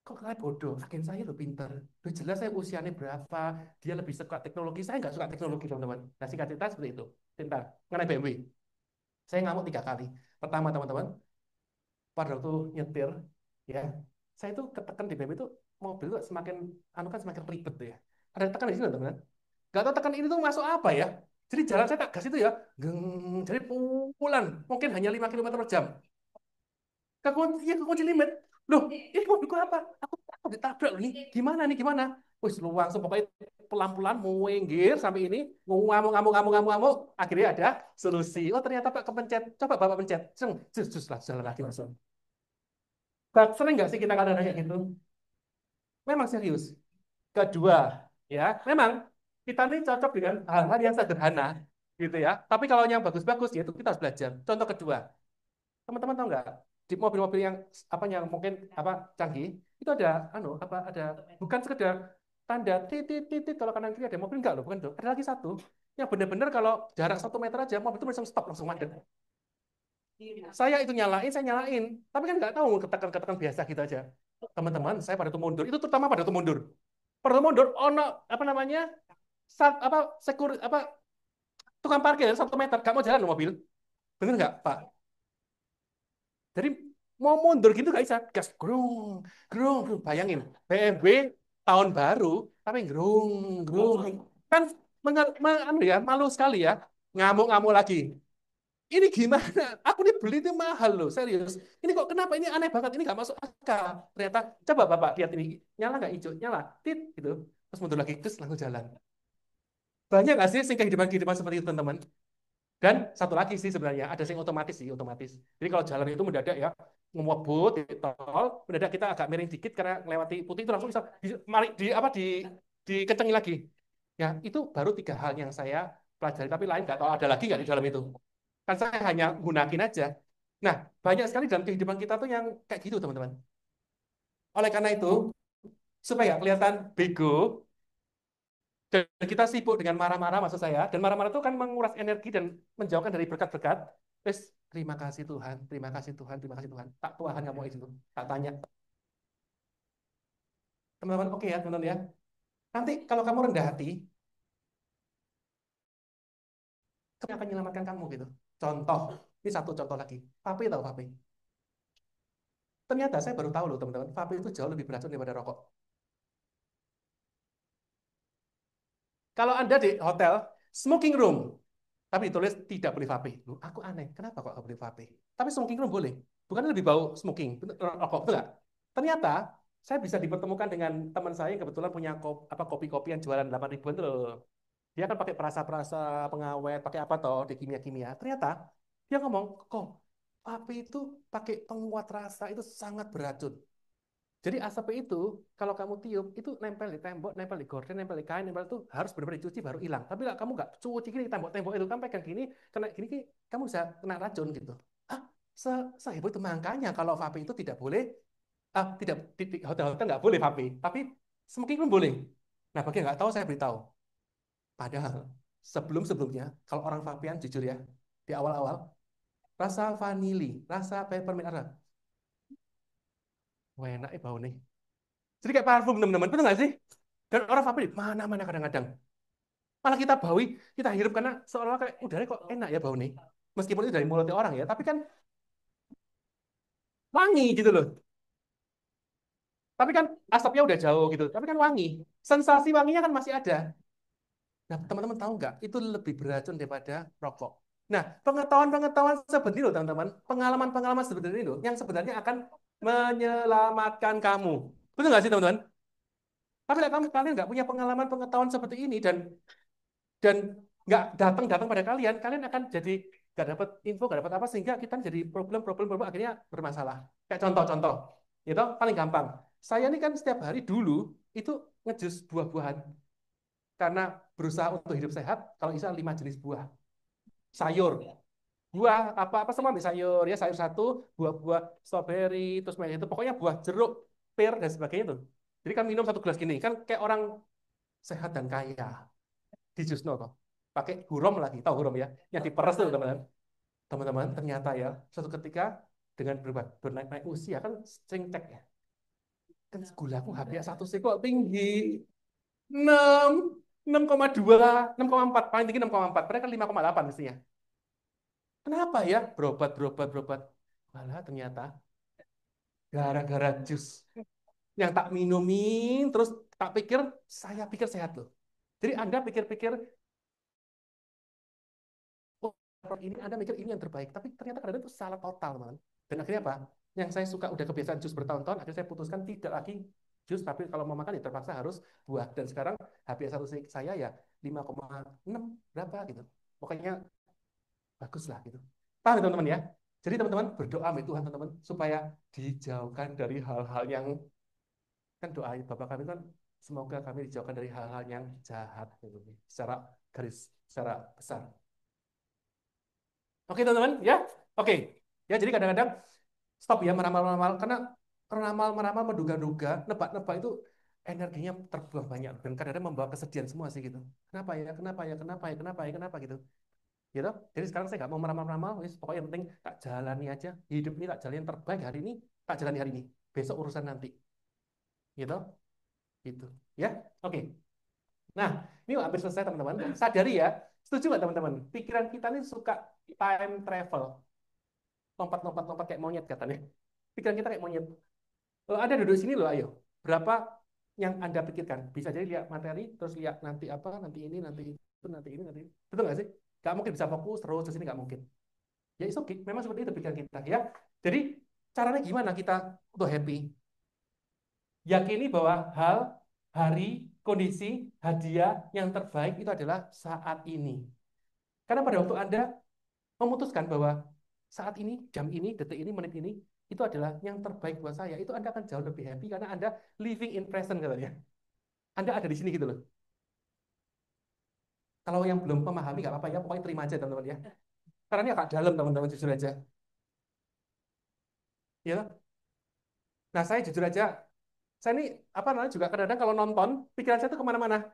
Kok kalian bodoh? Agen saya lo pinter. Udah jelas saya usianya berapa, dia lebih suka teknologi. Saya nggak suka teknologi, teman-teman. Nah, singkat cerita seperti itu. Pintar. Mengenai BMW. Saya ngamuk 3 kali. Pertama, teman-teman, pada waktu nyetir, ya, saya itu ketekan di BMW itu, mobil itu semakin, anu kan semakin ribet tuh ya. Ada tekan di sini, teman-teman. Nggak tahu tekan ini tuh masuk apa ya. Jadi jalan saya tak gas itu ya, jadi pukulan, mungkin hanya 5 km/jam. Kekunci limit. Loh, ini mobilku apa? Aku ditabrak loh nih. Gimana? Wis lu langsung pokoknya pelan-pelan minggir sampai ini ngamuk. Akhirnya ada solusi. Oh ternyata Pak kepencet. Coba Bapak pencet. Jus lah jalan lagi langsung. Sering nggak sih kita kadang-kadang kayak gitu? Memang serius. Kedua, ya, memang kita ini cocok dengan hal-hal yang sederhana, gitu ya. Tapi kalau yang bagus-bagus, ya itu kita harus belajar. Contoh kedua, teman-teman tahu nggak di mobil-mobil yang apa yang mungkin apa canggih itu ada ada bukan sekedar tanda titit kalau kanan kiri ada mobil enggak loh bukan tuh ada lagi satu yang benar-benar kalau jarak 1 meter aja mobil itu langsung stop langsung mandek. Saya itu saya nyalain tapi kan nggak tahu ketekan biasa gitu aja. Teman-teman saya pada itu mundur itu terutama pada itu mundur ono apa namanya apa apa tukang parkir 1 meter gak mau jalan loh mobil bener nggak Pak? Jadi mau mundur gitu gak bisa. Gas grung. Bayangin, BMW tahun baru, tapi grung. Kan anu ya, malu sekali ya. Ngamuk-ngamuk lagi. Ini gimana? Aku nih beli itu mahal loh, serius. Ini kok kenapa ini aneh banget, ini gak masuk akal. Ternyata, coba Bapak lihat ini. Nyala nggak hijau? Nyala. Tit, gitu. Terus mundur lagi, terus langsung jalan. Banyak nggak sih kehidupan-kehidupan seperti itu, teman-teman? Dan satu lagi sih sebenarnya ada yang otomatis sih otomatis. Jadi kalau jalan itu mendadak ya ngebut di tol mendadak kita agak miring dikit karena melewati putih itu langsung bisa dikencengin lagi. Ya itu baru 3 hal yang saya pelajari tapi lain nggak tahu ada lagi nggak di dalam itu. Kan saya hanya gunakin aja. Nah banyak sekali dalam kehidupan kita tuh yang kayak gitu teman-teman. Oleh karena itu supaya kelihatan bego dan kita sibuk dengan marah-marah maksud saya dan marah-marah itu kan menguras energi dan menjauhkan dari berkat-berkat terus terima kasih Tuhan tak Tuhan kamu itu tak tanya teman-teman oke ya teman-teman ya nanti kalau kamu rendah hati kami akan menyelamatkan kamu gitu contoh Ini satu contoh lagi. Vape tahu vape? Ternyata saya baru tahu loh teman-teman, vape itu jauh lebih beracun daripada rokok. Kalau Anda di hotel, smoking room, tapi tulis tidak boleh vape. Loh, aku aneh, kenapa kok nggak boleh vape? Tapi smoking room boleh. Bukan lebih bau smoking, rokok, betul nggak? Ternyata saya bisa dipertemukan dengan teman saya yang kebetulan punya kopi-kopi yang jualan 8 ribuan itu loh. Dia kan pakai perasa-perasa pengawet, pakai apa toh di kimia-kimia. Ternyata dia ngomong, kok vape itu pakai penguat rasa itu sangat beracun. Jadi asap itu kalau kamu tiup itu nempel di tembok, nempel di gorden, nempel di kain, nempel itu harus benar-benar dicuci baru hilang. Tapi kalau kamu nggak cuci gini tembok-tembok itu kan pegang gini, kena gini, kamu bisa kena racun gitu. Ah, seheboh itu makanya kalau vape itu tidak boleh, tidak di hotel-hotel nggak boleh vape, tapi smoking pun boleh. Nah, bagi yang nggak tahu saya beritahu. Padahal sebelum-sebelumnya kalau orang vapean jujur ya di awal-awal rasa vanili, rasa peppermint ada, wah enak bau nih. Jadi kayak parfum teman-teman, betul nggak sih? Dan orang vape di mana-mana kadang-kadang. Malah kita bawi, kita hirup karena seolah-olah kayak udara kok enak ya bau nih. Meskipun itu dari mulutnya orang ya, tapi kan wangi gitu loh. Tapi kan asapnya udah jauh gitu, tapi kan wangi. Sensasi wanginya kan masih ada. Nah, teman-teman tahu nggak? Itu lebih beracun daripada rokok. Nah, pengetahuan-pengetahuan seperti itu, teman-teman, pengalaman-pengalaman seperti itu, yang sebenarnya akan menyelamatkan kamu. Betul nggak sih, teman-teman? Tapi kalau kalian nggak punya pengalaman pengetahuan seperti ini dan nggak datang-datang pada kalian, kalian akan jadi nggak dapat info, nggak dapat apa sehingga kita jadi problem akhirnya bermasalah. Kayak contoh-contoh, itu paling gampang. Saya ini kan setiap hari dulu itu ngejus buah-buahan karena berusaha untuk hidup sehat. Kalau bisa 5 jenis buah, sayur, buah apa-apa semua ambil sayur ya, sayur satu, buah-buah stroberi, terus itu pokoknya buah jeruk, pir dan sebagainya tuh. Jadi kan minum 1 gelas gini kan kayak orang sehat dan kaya di Jusno toh. Pakai hurom lagi, tahu hurom ya? Yang diperes tuh teman-teman. Teman-teman, ternyata ya, suatu ketika dengan bernaik-naik usia kan sering cek ya. Kan gula aku HbA1c kok tinggi. 6, 6,2, 6,4, paling tinggi 6,4. Padahal kan 5,8 mestinya. Kenapa ya? Berobat, berobat, berobat. Malah ternyata gara-gara jus yang tak minumin, terus tak pikir, saya pikir sehat loh. Jadi Anda pikir-pikir, oh, ini Anda mikir ini yang terbaik, tapi ternyata kadang itu salah total, teman. Dan akhirnya apa? Yang saya suka udah kebiasaan jus bertahun-tahun, akhirnya saya putuskan tidak lagi jus, tapi kalau mau makan ya terpaksa harus buah. Dan sekarang HbA1c saya ya 5,6 berapa gitu. Pokoknya bagus lah gitu. Paham ya, teman-teman ya? Jadi teman-teman berdoa sama Tuhan teman-teman supaya dijauhkan dari hal-hal yang kan doa Bapak kami kan semoga kami dijauhkan dari hal-hal yang jahat gitu, secara secara besar. Oke teman-teman ya, oke ya jadi kadang-kadang stop ya meramal-meramal karena meramal-meramal menduga-duga nebak-nebak itu energinya terbuang banyak dan kadang-kadang membawa kesedihan semua sih gitu. Kenapa ya, kenapa ya, kenapa ya, kenapa ya, kenapa gitu. Gitu. Jadi sekarang saya nggak mau meramal-ramal, pokoknya yang penting tak jalani aja. Hidup ini tak jalani yang terbaik hari ini, tak jalani hari ini. Besok urusan nanti. Gitu. Gitu. Ya. Oke. Nah, ini hampir selesai teman-teman. Sadari ya, setuju nggak teman-teman? Pikiran kita ini suka time travel. Lompat-lompat-lompat kayak monyet katanya. Pikiran kita kayak monyet. Kalau Anda duduk sini loh, ayo. Berapa yang Anda pikirkan? Bisa jadi lihat materi, terus lihat nanti apa, nanti ini, nanti itu, nanti ini, nanti itu. Betul nggak sih? Gak mungkin bisa fokus terus di sini, nggak mungkin. Ya it's okay, memang seperti itu pikiran kita ya. Jadi caranya gimana kita untuk happy? Yakini bahwa hal, hari, kondisi, hadiah yang terbaik itu adalah saat ini. Karena pada waktu Anda memutuskan bahwa saat ini, jam ini, detik ini, menit ini, itu adalah yang terbaik buat saya, itu Anda akan jauh lebih happy karena Anda living in present katanya. Anda ada di sini gitu loh. Kalau yang belum memahami nggak apa-apa ya, pokoknya terima aja teman-teman ya. Karena ini agak dalam teman-teman, jujur aja. Ya, nah saya jujur aja, saya ini apa namanya juga kadang-kadang kalau nonton pikiran saya tuh kemana-mana.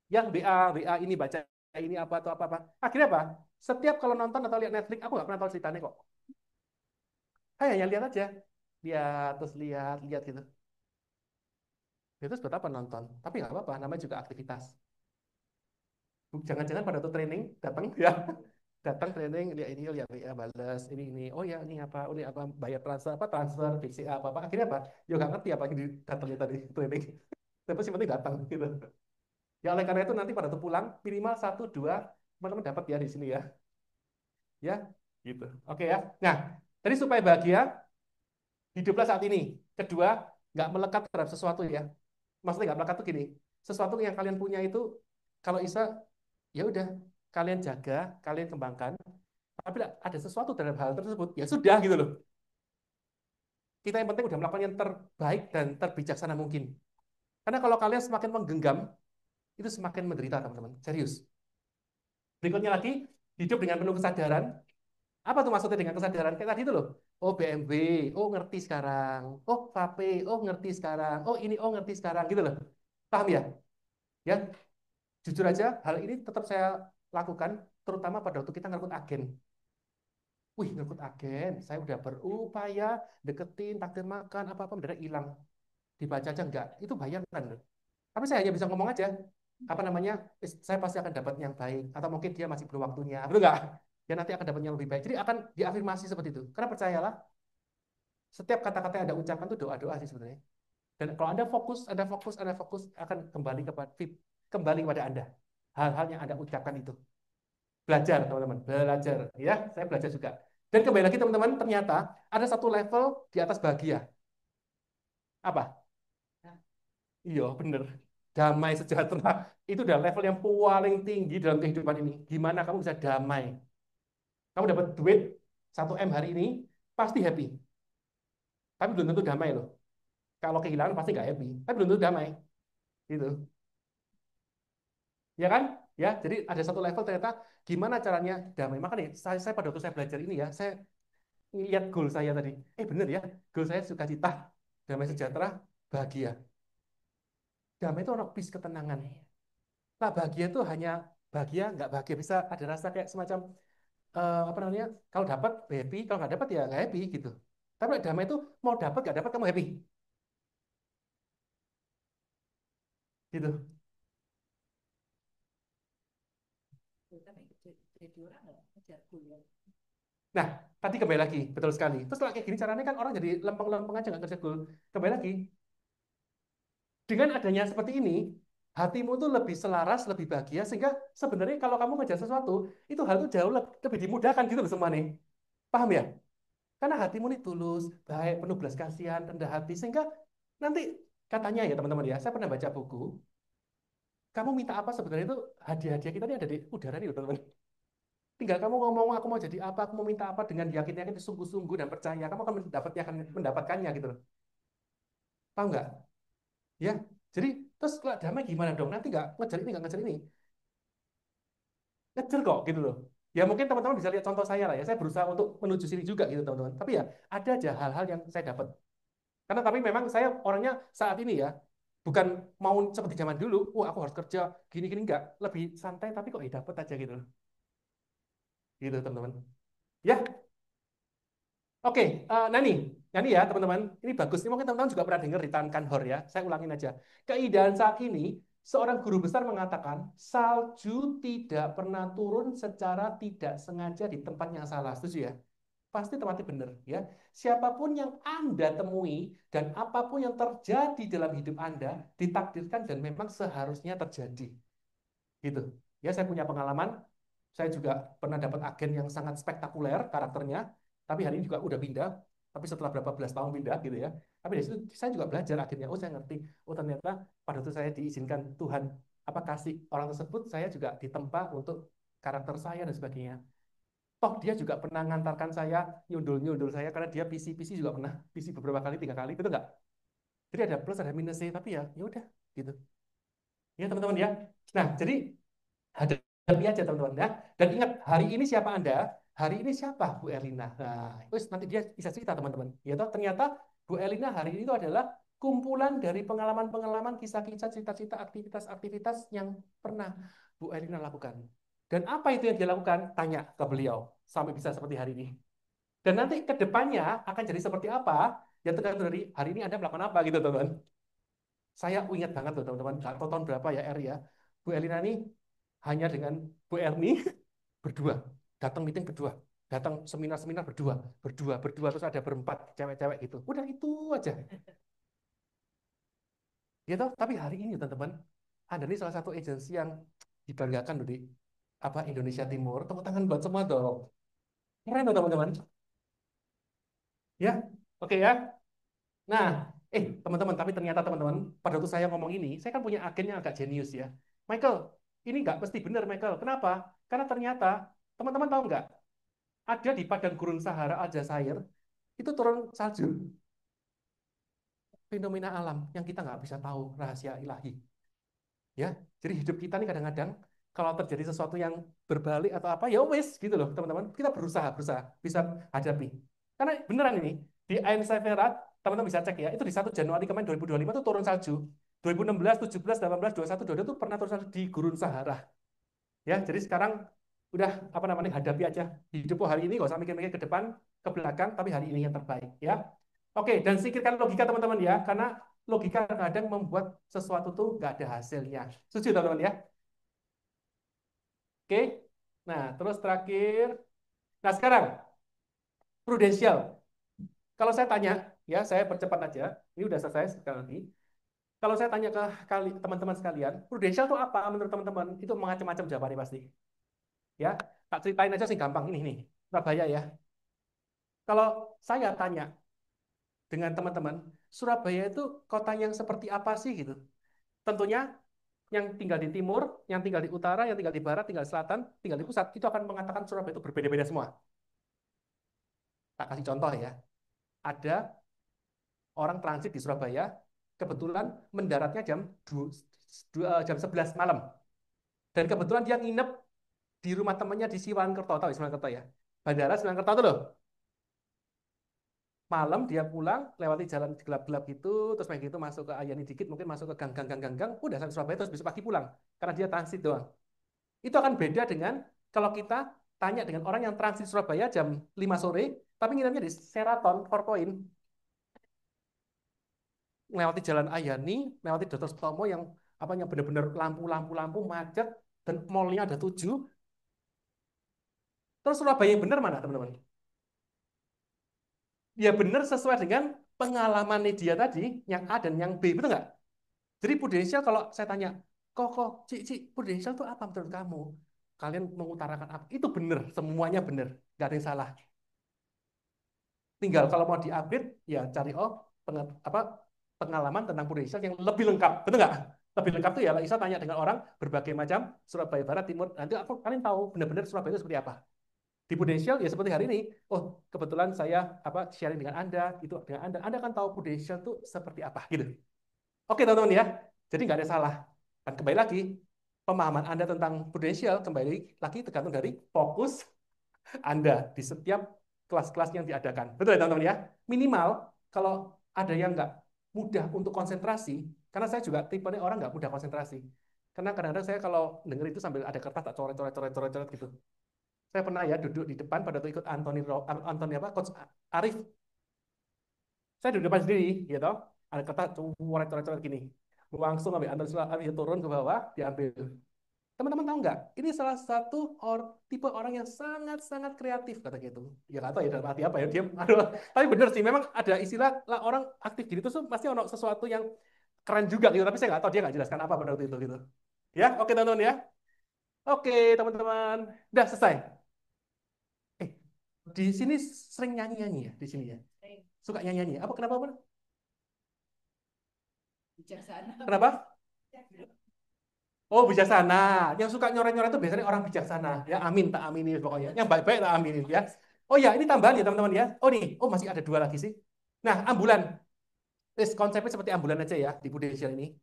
Yang BA ini baca ini apa atau apa-apa. Akhirnya apa? Setiap kalau nonton atau lihat Netflix, aku nggak pernah tahu ceritanya kok. Hanya lihat aja, lihat terus lihat lihat gitu. Itu buat apa nonton? Tapi nggak apa-apa, namanya juga aktivitas. Jangan-jangan pada tuh training datang ya. datang training, lihat ini, lihat WA, balas, ini, oh ya ini apa, oh ini apa, bayar transfer, BCA apa, akhirnya apa? Ya nggak ngerti apa yang datangnya tadi training. Tapi sih penting datang gitu. Ya oleh karena itu nanti pada tuh pulang minimal satu dua teman-teman dapat ya di sini ya, ya gitu. Oke ya. Nah, tadi supaya bahagia hiduplah saat ini. Kedua, nggak melekat terhadap sesuatu ya. Maksudnya nggak melekat tuh gini, sesuatu yang kalian punya itu kalau bisa ya udah kalian jaga, kalian kembangkan. Tapi ada sesuatu terhadap hal tersebut, ya sudah gitu loh. Kita yang penting udah melakukan yang terbaik dan terbijaksana mungkin. Karena kalau kalian semakin menggenggam, itu semakin menderita teman-teman. Serius. Berikutnya lagi, hidup dengan penuh kesadaran. Apa tuh maksudnya dengan kesadaran? Kayak tadi itu loh. Oh BMW, oh ngerti sekarang. Oh Vape, oh ngerti sekarang. Oh ini, oh ngerti sekarang. Gitu loh. Paham ya? Ya, jujur aja, hal ini tetap saya lakukan, terutama pada waktu kita ngerekrut agen. Wih, ngerekrut agen, saya udah berupaya deketin, takdir makan, apa-apa, mendadak hilang. Dibaca aja enggak, itu bayangan loh. Tapi saya hanya bisa ngomong aja, apa namanya, saya pasti akan dapat yang baik, atau mungkin dia masih belum waktunya, betul nggak? Ya nanti akan dapat yang lebih baik. Jadi akan diafirmasi seperti itu. Karena percayalah, setiap kata-kata yang Anda ucapkan itu doa-doa sih sebenarnya. Dan kalau Anda fokus akan kembali kepada Anda. Hal-hal yang Anda ucapkan itu. Belajar, teman-teman. Belajar. Ya, saya belajar juga. Dan kembali lagi, teman-teman, ternyata ada satu level di atas bahagia. Apa? Iya, bener. Damai sejahtera. Itu udah level yang paling tinggi dalam kehidupan ini. Gimana kamu bisa damai? Kamu dapat duit 1 M hari ini, pasti happy. Tapi belum tentu damai loh. Kalau kehilangan pasti nggak happy. Tapi belum tentu damai. Gitu. Ya kan? Ya, jadi ada satu level ternyata gimana caranya damai. Makanya saya pada waktu saya belajar ini ya, saya lihat goal saya tadi. Bener ya, goal saya sukacita, damai sejahtera, bahagia. Damai itu orang peace, ketenangan. Nah, bahagia itu hanya bahagia, nggak bahagia. Bisa ada rasa kayak semacam, apa namanya, kalau dapat happy, kalau nggak dapat ya nggak happy gitu. Tapi damai itu mau dapat nggak dapat kamu happy. Gitu. Nah, tadi kembali lagi, betul sekali. Terus kalau kayak gini caranya kan orang jadi lempeng-lempeng aja nggak kerja goal. Kembali lagi, dengan adanya seperti ini, hatimu tuh lebih selaras, lebih bahagia, sehingga sebenarnya kalau kamu ngejar sesuatu, itu hal itu jauh lebih dimudahkan gitu loh semua nih. Paham ya? Karena hatimu nih tulus, baik, penuh belas kasihan, rendah hati, sehingga nanti katanya ya teman-teman ya, saya pernah baca buku, kamu minta apa sebenarnya itu hadiah-hadiah kita ini ada di udara nih loh teman-teman. Tinggal kamu ngomong aku mau jadi apa, aku mau minta apa dengan yakin-yakin sungguh-sungguh dan percaya, kamu akan mendapatkannya gitu loh. Paham nggak? Ya, jadi terus kalau damai gimana dong? Nanti nggak ngejar ini, ngejar kok gitu loh. Ya mungkin teman-teman bisa lihat contoh saya lah ya. Saya berusaha untuk menuju sini juga gitu teman-teman. Tapi ya ada aja hal-hal yang saya dapat. Karena tapi memang saya orangnya saat ini ya bukan mau seperti zaman dulu. Wah aku harus kerja gini-gini enggak. Lebih santai tapi kok dapat aja gitu loh. Gitu teman-teman. Ya, oke. Nah nih ya teman-teman. Ini bagus. Ini mungkin teman-teman juga pernah dengar di Tan Kanhor ya. Saya ulangin aja. Keindahan saat ini, seorang guru besar mengatakan, salju tidak pernah turun secara tidak sengaja di tempat yang salah. Setuju ya? Pasti tempatnya benar ya. Siapapun yang Anda temui dan apapun yang terjadi dalam hidup Anda ditakdirkan dan memang seharusnya terjadi. Gitu. Ya, saya punya pengalaman. Saya juga pernah dapat agen yang sangat spektakuler karakternya, tapi hari ini juga udah pindah. Tapi setelah berapa belas tahun pindah gitu ya. Tapi dari situ saya juga belajar akhirnya. Oh, saya ngerti. Oh, ternyata pada waktu saya diizinkan Tuhan apa kasih orang tersebut, saya juga ditempa untuk karakter saya dan sebagainya. Toh dia juga pernah ngantarkan saya, nyundul-nyundul saya karena dia PC juga pernah PC beberapa kali, 3 kali, itu enggak. Jadi ada plus ada minusnya, tapi ya ya udah gitu. Ya teman-teman ya. Nah, jadi hadapi aja teman-teman ya. Dan ingat, hari ini siapa Anda? Hari ini siapa Bu Erlina? Nah, terus nanti dia bisa cerita teman-teman. Ya toh ternyata Bu Erlina hari ini itu adalah kumpulan dari pengalaman-pengalaman, kisah-kisah, cita-cita, aktivitas-aktivitas yang pernah Bu Erlina lakukan. Dan apa itu yang dia lakukan? Tanya ke beliau sampai bisa seperti hari ini. Dan nanti ke depannya akan jadi seperti apa? Ya tergantung dari hari ini Anda melakukan apa gitu teman-teman. Saya ingat banget loh teman-teman, nggak tahu tahun berapa ya R ya. Bu Elina ini hanya dengan Bu Erni berdua. datang meeting berdua, datang seminar-seminar berdua, berdua, terus ada berempat cewek-cewek gitu. Udah itu aja. Gitu. Tapi hari ini teman-teman, Anda ini salah satu agensi yang dibanggakan loh di apa Indonesia Timur. Tepuk tangan buat semua dong. Keren loh teman-teman. Ya, oke ya. Nah, teman-teman, tapi ternyata teman-teman, pada waktu saya ngomong ini, saya kan punya agen yang agak jenius ya. Michael, ini nggak mesti benar, Michael. Kenapa? Karena ternyata, teman-teman tahu nggak, ada di padang gurun Sahara Aljazair, itu turun salju. Fenomena alam yang kita nggak bisa tahu rahasia ilahi. Ya, jadi hidup kita nih kadang-kadang, kalau terjadi sesuatu yang berbalik atau apa, ya wes gitu loh, teman-teman. Kita berusaha bisa hadapi. Karena beneran ini, di Ain Severat, teman-teman bisa cek ya, itu di 1 Januari kemarin 2025 itu turun salju. 2016, 17, 18, 21, 22 itu pernah turun salju di Gurun Sahara. Ya, jadi sekarang udah apa namanya hadapi aja hidup hari ini, gak usah mikir-mikir ke depan, ke belakang, tapi hari ini yang terbaik. Ya, oke. Dan singkirkan logika teman-teman ya, karena logika kadang membuat sesuatu tuh nggak ada hasilnya. Setuju teman-teman ya? Oke. Nah, terus terakhir. Nah, sekarang prudensial. Kalau saya tanya, ya saya percepat aja. Ini udah selesai sekali lagi. Kalau saya tanya ke teman-teman sekalian, prudensial itu apa menurut teman-teman? Itu macam-macam jawabannya pasti. Ya, tak ceritain aja sih gampang ini nih. Surabaya ya. Kalau saya tanya dengan teman-teman, Surabaya itu kota yang seperti apa sih gitu? Tentunya yang tinggal di timur, yang tinggal di utara, yang tinggal di barat, tinggal di selatan, tinggal di pusat, itu akan mengatakan Surabaya itu berbeda-beda semua. Tak kasih contoh ya. Ada orang transit di Surabaya, kebetulan mendaratnya jam 11 malam. Dan kebetulan dia nginep di rumah temannya di Siwankerto, tahu Siwankerto ya? Bandara Siwankerto itu loh. Malam dia pulang, lewati jalan gelap-gelap gitu, terus kayak gitu masuk ke Ayani dikit, mungkin masuk ke gang-gang, udah sampai Surabaya, terus besok pagi pulang. Karena dia transit doang. Itu akan beda dengan kalau kita tanya dengan orang yang transit Surabaya jam 5 sore, tapi nginepnya di Sheraton, Four Point, melewati Jalan Ayani, melewati Dr. Sutomo yang apa yang benar-benar lampu macet dan mallnya ada 7. Terus Surabaya yang benar mana teman-teman? Ya benar sesuai dengan pengalaman dia tadi yang A dan yang B, betul nggak? Jadi prudensial kalau saya tanya, kok, Cik, prudensial itu apa menurut kamu? Kalian mengutarakan apa? Itu benar, semuanya benar, nggak ada yang salah. Tinggal kalau mau diupdate, ya cari apa pengalaman tentang prudensial yang lebih lengkap, betul nggak? Lebih lengkap tuh ya, Isa tanya dengan orang berbagai macam Surabaya Barat, Timur, nanti kalian tahu benar-benar Surabaya itu seperti apa. Di Prudential ya seperti hari ini, oh kebetulan saya apa sharing dengan Anda, itu dengan Anda kan tahu Prudential itu seperti apa gitu. Oke teman-teman ya, jadi nggak ada salah. Dan kembali lagi, pemahaman Anda tentang Prudential kembali lagi tergantung dari fokus Anda di setiap kelas-kelas yang diadakan. Betul ya teman-teman ya? Minimal kalau ada yang nggak mudah untuk konsentrasi, karena saya juga tipenya orang nggak mudah konsentrasi. Karena kadang-kadang saya kalau denger itu sambil ada kertas tak coret gitu. Saya pernah ya duduk di depan pada waktu ikut Anthony apa Coach Arif. Saya duduk depan sendiri, gitu. Ada kertas coret gini. Langsung ambil Anthony Arif turun ke bawah, diambil. Teman-teman tahu nggak? Ini salah satu tipe orang yang sangat-sangat kreatif kata gitu. Ya nggak tahu ya dalam arti apa ya dia. Aduh, tapi bener sih, memang ada istilah lah orang aktif gini tuh pasti ono sesuatu yang keren juga gitu. Tapi saya nggak tahu dia nggak jelaskan apa pada waktu itu gitu. Ya, oke teman-teman ya. Oke teman-teman, udah selesai. Eh, di sini sering nyanyi-nyanyi ya di sini ya. Suka nyanyi-nyanyi. Apa kenapa? Bijaksana. Kenapa? Oh, bijaksana. Yang suka nyoret-nyoret itu biasanya orang bijaksana. Ya, amin tak aminin pokoknya. Yang baik-baik tak aminin ya. Oh ya, ini tambahan ya teman-teman ya. Oh nih, oh masih ada 2 lagi sih. Nah, ambulan. Konsepnya seperti ambulan aja ya di Prudential ini.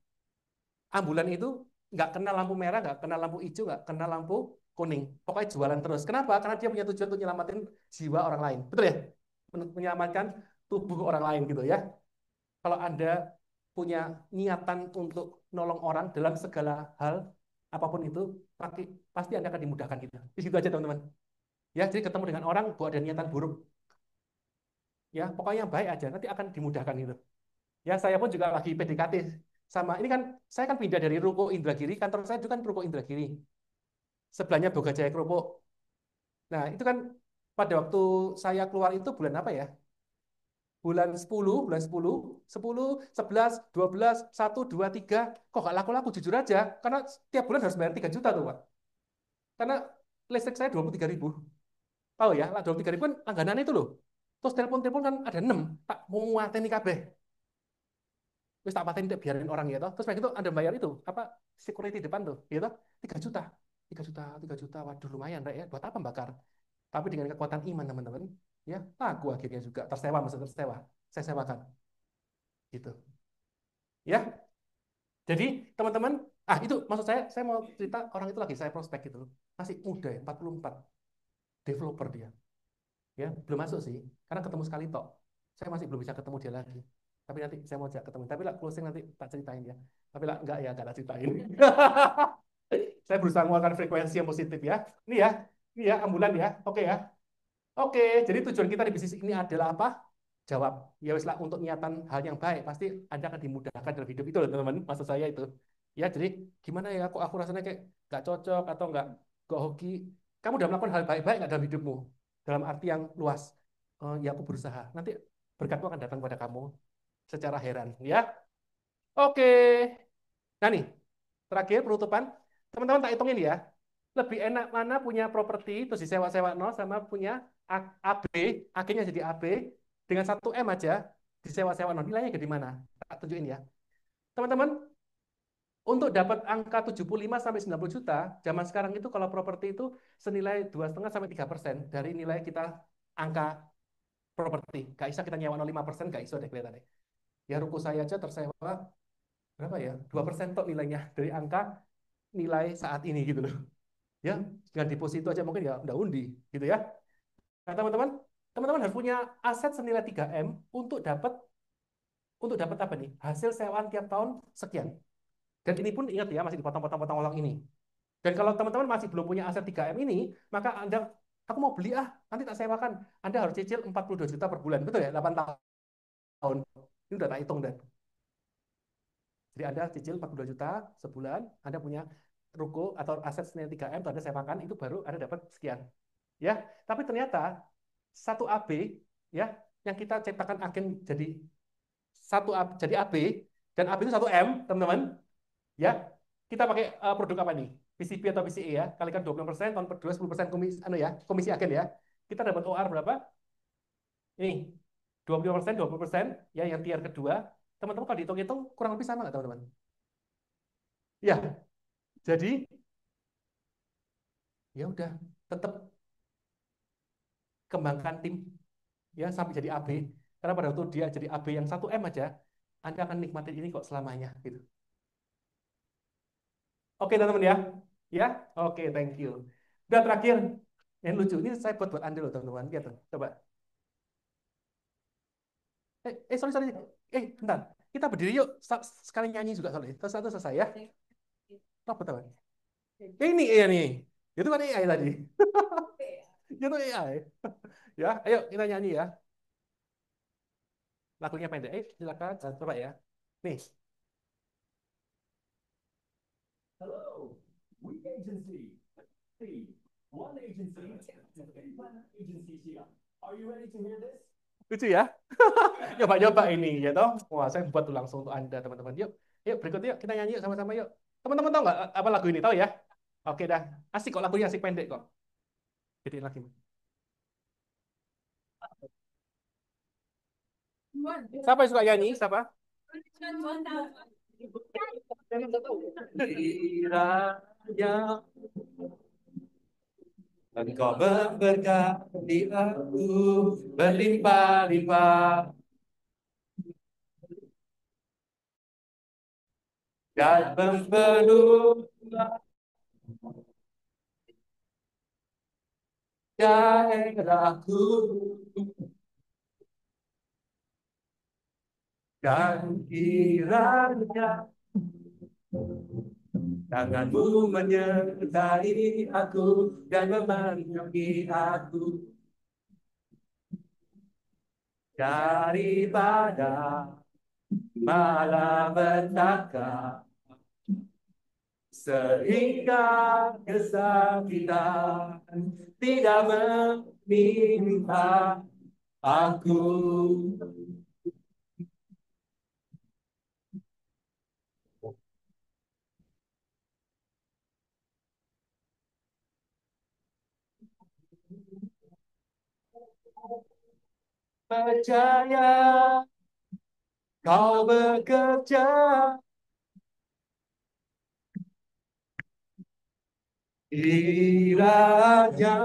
Ambulan itu nggak kena lampu merah, nggak kena lampu hijau, nggak kena lampu kuning. Pokoknya jualan terus. Kenapa? Karena dia punya tujuan untuk menyelamatin jiwa orang lain. Betul ya? Menyelamatkan tubuh orang lain gitu ya. Kalau Anda punya niatan untuk nolong orang dalam segala hal, apapun itu, pasti Anda akan dimudahkan gitu. Di situ aja teman-teman. Ya, jadi ketemu dengan orang, buat ada niatan buruk. Ya, pokoknya yang baik aja, nanti akan dimudahkan gitu. Ya, saya pun juga lagi PDKT sama, ini kan, saya kan pindah dari Ruko Indragiri, kantor saya itu kan Ruko Indragiri. Sebelahnya Boga Jaya Kerupuk. Nah, itu kan pada waktu saya keluar itu bulan apa ya? Bulan 10, 11, 12, 1, 2, 3. Kok nggak laku-laku jujur aja? Karena setiap bulan harus bayar 3 juta tuh, Pak. Karena listrik saya 23.000. Tahu ya, 23.000 kan langganan itu loh. Terus telepon-telepon kan ada 6. Tak mau ngateni kabeh. Wis tak pateni biarin orang ya toh. Terus begitu Anda bayar itu, apa security depan tuh, gitu. 3 juta. 3 juta, 3 juta. Waduh lumayan, Rek ya. Buat apa bakar? Tapi dengan kekuatan iman, teman-teman, ya, laku akhirnya juga. Tersewa, maksudnya tersewa. Saya sewakan. Gitu. Ya. Jadi, teman-teman, itu maksud saya mau cerita orang itu lagi saya prospek gitu loh. Masih muda ya, 44. Developer dia. Ya, belum masuk sih. Karena ketemu sekali tok. Saya masih belum bisa ketemu dia lagi. Tapi nanti saya mau ajak ketemu. Tapi lah closing nanti tak ceritain ya. Tapi lah enggak ya, enggak tak ceritain. Saya berusaha mengeluarkan frekuensi yang positif ya. Ini ya ambulan ya. Oke ya. Oke, jadi tujuan kita di bisnis ini adalah apa? Jawab. Ya wis lah untuk niatan hal yang baik pasti Anda akan dimudahkan dalam hidup itu loh teman-teman. Maksud saya itu. Ya, jadi gimana ya kok aku rasanya kayak nggak cocok atau nggak hoki. Kamu udah melakukan hal baik-baik nggak dalam hidupmu? Dalam arti yang luas. Ya aku berusaha. Nanti berkatmu akan datang pada kamu secara heran ya. Oke. Nah nih, terakhir penutupan. Teman-teman tak hitungin ya. Lebih enak mana punya properti terus disewa-sewa no sama punya AB, akhirnya jadi AB dengan 1 M aja disewa-sewa no. Nilainya di mana? Tak tunjukin ya. Teman-teman, untuk dapat angka 75 sampai 90 juta, zaman sekarang itu kalau properti itu senilai 2,5 sampai 3% dari nilai kita angka properti. Gak bisa kita nyewa 5%, gak bisa deh kelihatannya. Ya ruko saya aja tersewa berapa ya? 2% tok nilainya dari angka nilai saat ini gitu loh. Ya, dengan deposito aja mungkin ya udah undi gitu ya. Nah, teman-teman harus punya aset senilai 3M untuk dapat apa nih? Hasil sewaan tiap tahun sekian. Dan ini pun ingat ya masih dipotong-potong-potong ulang ini. Dan kalau teman-teman masih belum punya aset 3M ini, maka Anda aku mau beli nanti tak sewakan. Anda harus cicil 42 juta per bulan. Betul ya? 8 tahun. Ini udah tak hitung dan. Jadi Anda cicil 42 juta sebulan, Anda punya ruko atau aset senilai 3M, Anda sewakan, itu baru Anda dapat sekian. Ya, tapi ternyata satu AB ya yang kita ciptakan agen jadi AB dan AB itu 1M, teman-teman. Ya, kita pakai produk apa nih? PCP atau PCE ya, kalikan 20%, tahun per 2 10% komisi komisi agen ya. Kita dapat OR berapa? Ini 20%, ya yang tier kedua. Teman-teman kalau dihitung-hitung kurang lebih sama nggak teman-teman? Ya, jadi ya udah tetap kembangkan tim ya sampai jadi AB. Karena pada waktu dia jadi AB yang 1M aja, Anda akan nikmatin ini kok selamanya gitu. Oke, teman-teman ya. Ya, oke, thank you. Dan terakhir, yang lucu ini saya buat Anda loh, teman-teman. Lihat tuh, coba. Sorry, sorry. Bentar. Kita berdiri yuk. Sekali nyanyi juga soalnya. Terus satu selesai ya. Apa teman? Ini ya nih. Itu kan AI tadi. Itu AI. Ya, ayo kita nyanyi ya. Lagunya pendek. Silakan. Coba ya. Nih. Hello, we agency. Three, one agency, agency here. Are you ready to hear this? Lucu ya? Coba-coba ini ya toh. Wah, saya buat tuh langsung untuk Anda, teman-teman. Yuk, yuk berikut yuk kita nyanyi yuk sama-sama yuk. Teman-teman tahu nggak apa lagu ini? Tahu ya? Oke dah. Asik kok lagunya, asik pendek kok. Gedein lagi. Siapa yang suka nyanyi? Siapa? Kiranya Engkau memberkati aku berlimpah-limpah dan mempenuhi daerahku dan kiranya tanganmu menyertai aku dan memeluk aku daripada malapetaka sehingga kesakitan tidak menimpa aku. Percaya kau bekerja, kiranya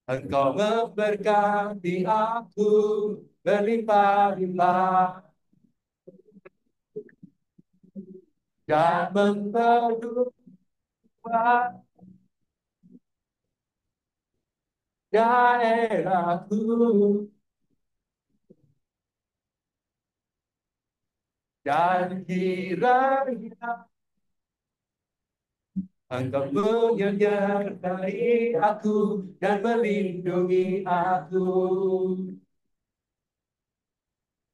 engkau memberkati aku berlimpah-limpah dan memperluas daerahku, dan kiranya engkau menyertai aku dan melindungi aku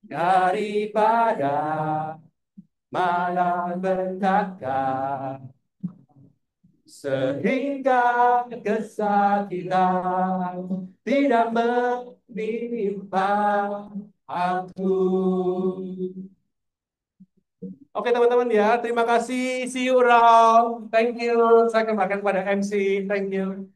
daripada malapetaka, sehingga kesakitan tidak menimpa aku. Oke teman-teman ya, terima kasih. See you around. Thank you. Saya kembalikan kepada MC. Thank you.